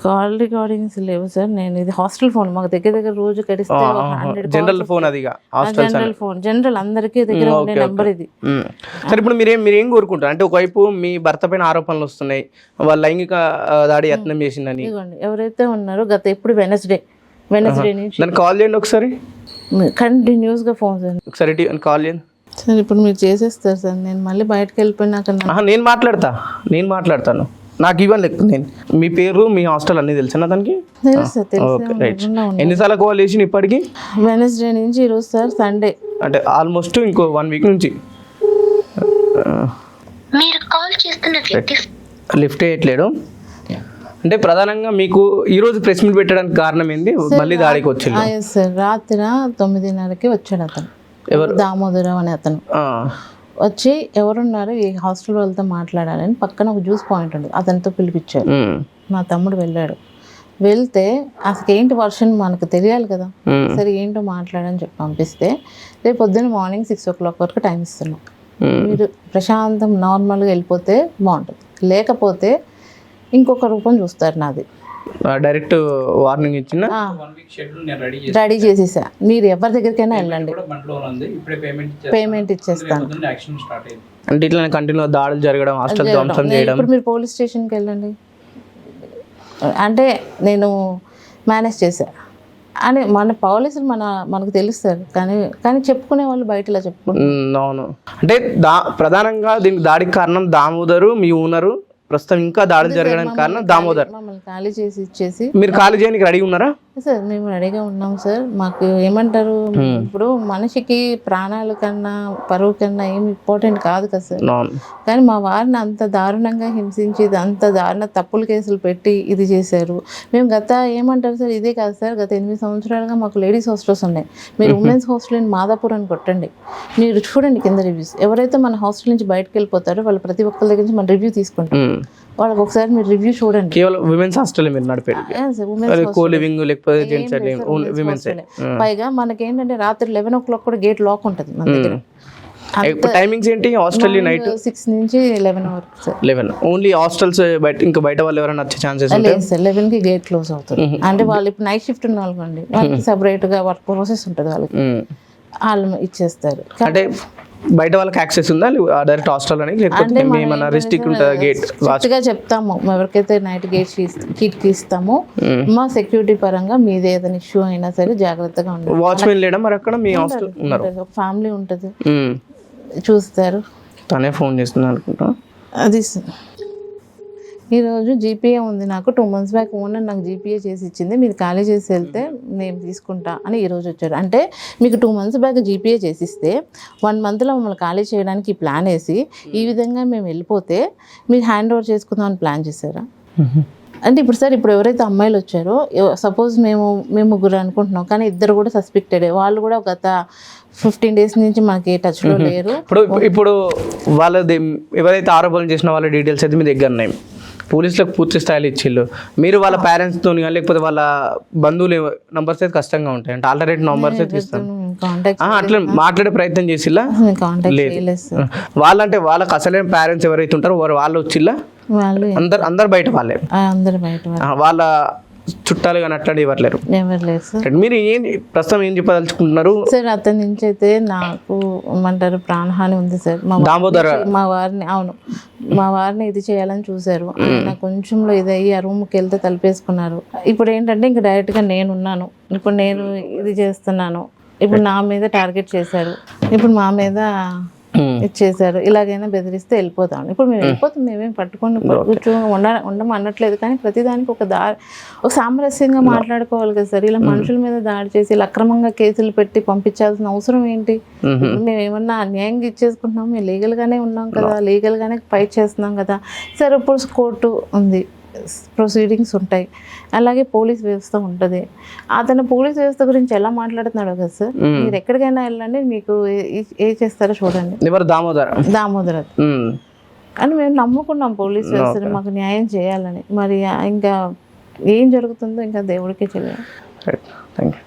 కాల్ రికార్డింగ్స్ లేవు సార్. నేను ఇది హాస్టల్ ఫోన్, మాకు దగ్గర రోజు కడిస్తే జనరల్ ఫోన్, అది జనరల్ ఫోన్, జనరల్ అందరికీ దగ్గర ఉండే నెంబర్ ఇది. సరే, ఇప్పుడు మీరేం కోరుకుంటారు అంటే, ఒకవైపు మీ భర్త పైన ఆరోపణలు వస్తున్నాయి, వాళ్ళ లైంగిక దాడి యత్నం చేసిందని. ఎవరైతే ఉన్నారో గత ఎప్పుడు వెనస్డే నుంచి దాన్ని కాల్ చేయండి ఒకసారి, కంటిన్యూస్ గా ఫోన్ చేయండి ఒకసారి కాల్ చేయండి సార్. ఇప్పుడు మీరు చేసేస్తారు సార్, నేను మళ్ళీ బయటకు వెళ్ళిపోయినాక నేను మాట్లాడతాను. నాకు ఇవ్వండి, నేను మీ పేరు మీ హాస్టల్ అన్ని తెలుసా దానికి? ఎన్నిసార్లు కాల్ చేసి ఇప్పటికి? వెనస్డే నుంచి ఈరోజు సార్ సండే, అంటే ఆల్మోస్ట్ ఇంకో 1 వీక్ నుంచి లిఫ్ట్ చేయట్లేడు. అంటే ప్రధానంగా మీకు ఈ రోజు ప్రెస్ మీట్ పెట్టడానికి కారణం ఏంది? మళ్ళీ దాడికి వచ్చింది సార్. రాత్రి 9:30కి వచ్చాడు అతను, దామోదరం అనే అతను. వచ్చి ఎవరున్నారు ఈ హాస్టల్ వాళ్ళతో మాట్లాడాలని పక్కన ఒక జ్యూస్ పాయింట్ ఉంది, అతనితో పిలిపించారు. మా తమ్ముడు వెళ్ళాడు. వెళ్తే అసలు ఏంటి వర్షన్ మనకు తెలియాలి కదా, సరే ఏంటో మాట్లాడని చెప్పి పంపిస్తే, రేపు పొద్దున్న మార్నింగ్ 6 o'clock వరకు టైం ఇస్తున్నాం, మీరు ప్రశాంతం నార్మల్గా వెళ్ళిపోతే బాగుంటుంది, లేకపోతే ఇంకొక రూపం చూస్తారు నాది. డైరెక్ట్ వార్నింగ్ ఇచ్చిన రెడీ చేసేసా, మీరు ఎవరి దగ్గరికైనా వెళ్ళండి, పేమెంట్ ఇచ్చేస్తాను. అంటే ఇట్లా కంటిన్యూ దాడులు జరగడం, హాస్టల్ ధ్వంసం చేయడం. ఇప్పుడు మీరు పోలీస్ స్టేషన్కి వెళ్ళండి అంటే నేను మేనేజ్ చేశా అని మన పోలీసులు మనకు తెలుస్తారు, కానీ చెప్పుకునే వాళ్ళు బయట ఇలా చెప్పుకుంటారు. అవును, అంటే ప్రధానంగా దీనికి దాడికి కారణం దామోదరు, మీ ఓనరు. ప్రస్తుతం ఇంకా దాడులు జరగడానికి కారణం దామోదర్. మమ్మల్ని ఖాళీ చేసి ఇచ్చేసి. మీరు ఖాళీ చేయడానికి రెడీ ఉన్నారా? సార్ మేము రెడీగా ఉన్నాం సార్. మాకు ఏమంటారు, ఇప్పుడు మనిషికి ప్రాణాల కన్నా పరువు కన్నా ఏమి ఇంపార్టెంట్ కాదు కదా సార్. కానీ మా వారిని అంత దారుణంగా హింసించి, అంత దారుణ తప్పులు కేసులు పెట్టి ఇది చేశారు. మేము ఏమంటారు సార్, ఇదే కాదు సార్, గత 8 సంవత్సరాలుగా మాకు లేడీస్ హాస్టల్స్ ఉన్నాయి. మీరు ఉమెన్స్ హాస్టల్ ఇన్ మాదాపూర్ అని కొట్టండి, మీరు చూడండి కింద రివ్యూస్. ఎవరైతే మన హాస్టల్ నుంచి బయటకు వెళ్ళిపోతారో వాళ్ళు ప్రతి ఒక్కరి దగ్గర నుంచి మన రివ్యూ తీసుకుంటాం. వాళ్ళకి ఒకసారి మీరు రివ్యూ చూడండి. కేవలం విమెన్స్ హాస్టల్ మీరు నడిపేది? పైగా మనకేంటంటే రాత్రి 11 o'clock కూడా గేట్ లాక్ ఉంటుంది మన దగ్గర. టైమింగ్స్ ఏంటి హాస్టల్? నైట్ 6 నుంచి 11 వరకు సార్. 11 ఓన్లీ హాస్టల్స్, ఇంకా బయట వాళ్ళు ఎవరైనా వచ్చే ఛాన్సెస్ లేదు సార్. 11కి గేట్ క్లోజ్ అవుతుంది. అంటే వాళ్ళు ఇప్పుడు నైట్ షిఫ్ట్ ఉన్న వాళ్ళకండి, వాళ్ళకి సెపరేట్ గా వర్క్ ప్రాసెస్ ఉంటుంది, వాళ్ళకి వాళ్ళు ఇచ్చేస్తారు. అంటే బయట వాళ్ళకి యాక్సెస్ ఉందా డైరెక్ట్ హాస్టల్ అని, లేకపోతే ఏమైనా రిస్ట్రిక్ట్ ఉంటుందా? గేట్ గా చెప్తాము, ఎవరికైతే నైట్ గేట్ కిట్కి ఇస్తామో మా సెక్యూరిటీ పరంగా మీది ఏదైనా ఇష్యూ అయినా సరే జాగ్రత్తగా ఉండాలి. వాచ్మెన్ లేడా మరి అక్కడ? మీ హాస్టల్ ఉన్నారు, ఫ్యామిలీ ఉంటుంది, చూస్తారు. తనే ఫోన్ చేస్తున్నా అనుకుంటా. అది ఈరోజు జీపీఏ ఉంది నాకు, 2 months బ్యాక్ ఓనర్ నాకు జీపీఏ చేసి ఇచ్చింది, మీరు ఖాళీ చేసి వెళ్తే నేను తీసుకుంటా అని ఈరోజు వచ్చారు. అంటే మీకు 2 months బ్యాక్ జీపీఏ చేసిస్తే 1 monthలో మమ్మల్ని ఖాళీ చేయడానికి ప్లాన్ వేసి ఈ విధంగా మేము వెళ్ళిపోతే మీరు హ్యాండ్ ఓవర్ చేసుకుందాం అని ప్లాన్ చేశారా? అంటే ఇప్పుడు సార్, ఇప్పుడు ఎవరైతే అమ్మాయిలు వచ్చారో, సపోజ్ మేము 3 అనుకుంటున్నాం, కానీ 2 కూడా సస్పెక్టెడ్. వాళ్ళు కూడా గత 15 days నుంచి మనకి టచ్లో లేరు. ఇప్పుడు వాళ్ళది ఎవరైతే ఆరోపణలు చేసిన వాళ్ళ డీటెయిల్స్ అయితే మీ దగ్గర ఉన్నాయి, పోలీసులకు పూర్తి స్థాయిలో ఇచ్చిళ్ళు. మీరు వాళ్ళ పేరెంట్స్తో కానీ లేకపోతే వాళ్ళ బంధువులు నంబర్స్ అయితే కష్టంగా ఉంటాయి, అంటే ఆల్టర్నేట్ నంబర్స్ అయితే ఇస్తాను. అట్లా మాట్లాడే ప్రయత్నం చేసిల్లా? వాళ్ళంటే వాళ్ళకి అసలైన పేరెంట్స్ ఎవరైతే ఉంటారో వాళ్ళు వచ్చిల్లా? అందరు బయట వాళ్ళే, వాళ్ళ చుట్టాలు కానీ అట్లాంటి ఇవ్వట్లేరు? మీరు ప్రస్తుతం ఏం చెప్పదలుచుకుంటున్నారు సార్? అతని నుంచి అయితే నాకు ఏమంటారు ప్రాణహాని ఉంది సార్. మా వారిని ఇది చేయాలని చూసారు, ఆయన కొంచెంలో ఇదయ్యి ఆ రూమ్కి వెళ్తే తలిపేసుకున్నారు. ఇప్పుడు ఏంటంటే ఇంకా డైరెక్ట్గా నేనున్నాను, ఇప్పుడు నేను ఇది చేస్తున్నాను, ఇప్పుడు నా మీద టార్గెట్ చేశారు, ఇప్పుడు మా మీద ఇచ్చేసారు. ఇలాగైనా బెదిరిస్తే వెళ్ళిపోతాం. ఇప్పుడు మేము వెళ్ళిపోతాం, మేమేం పట్టుకొని ఉండమనట్లేదు, కానీ ప్రతిదానికి ఒక సామరస్యంగా మాట్లాడుకోవాలి కదా సార్. ఇలా మనుషుల మీద దాడి చేసి ఇలా అక్రమంగా కేసులు పెట్టి పంపించాల్సిన అవసరం ఏంటి? మేము ఏమన్నా అన్యాయంగా ఇచ్చేసుకుంటున్నాం, మేము లీగల్గానే ఉన్నాం కదా, లీగల్గానే ఫైట్ చేస్తున్నాం కదా. సరే, ఇప్పుడు కోర్టు ఉంది, ప్రొసీడింగ్స్ ఉంటాయి, అలాగే పోలీస్ వ్యవస్థ ఉంటుంది. అతను పోలీస్ వ్యవస్థ గురించి ఎలా మాట్లాడుతున్నాడు కదా సార్. మీరు ఎక్కడికైనా వెళ్ళండి, మీకు ఏ చేస్తారో చూడండి. దామోదర్ అని మేము నమ్ముకున్నాం పోలీస్ వ్యవస్థని, మాకు న్యాయం చేయాలని. మరి ఇంకా ఏం జరుగుతుందో ఇంకా దేవుడికే తెలియదు. Right, thank you.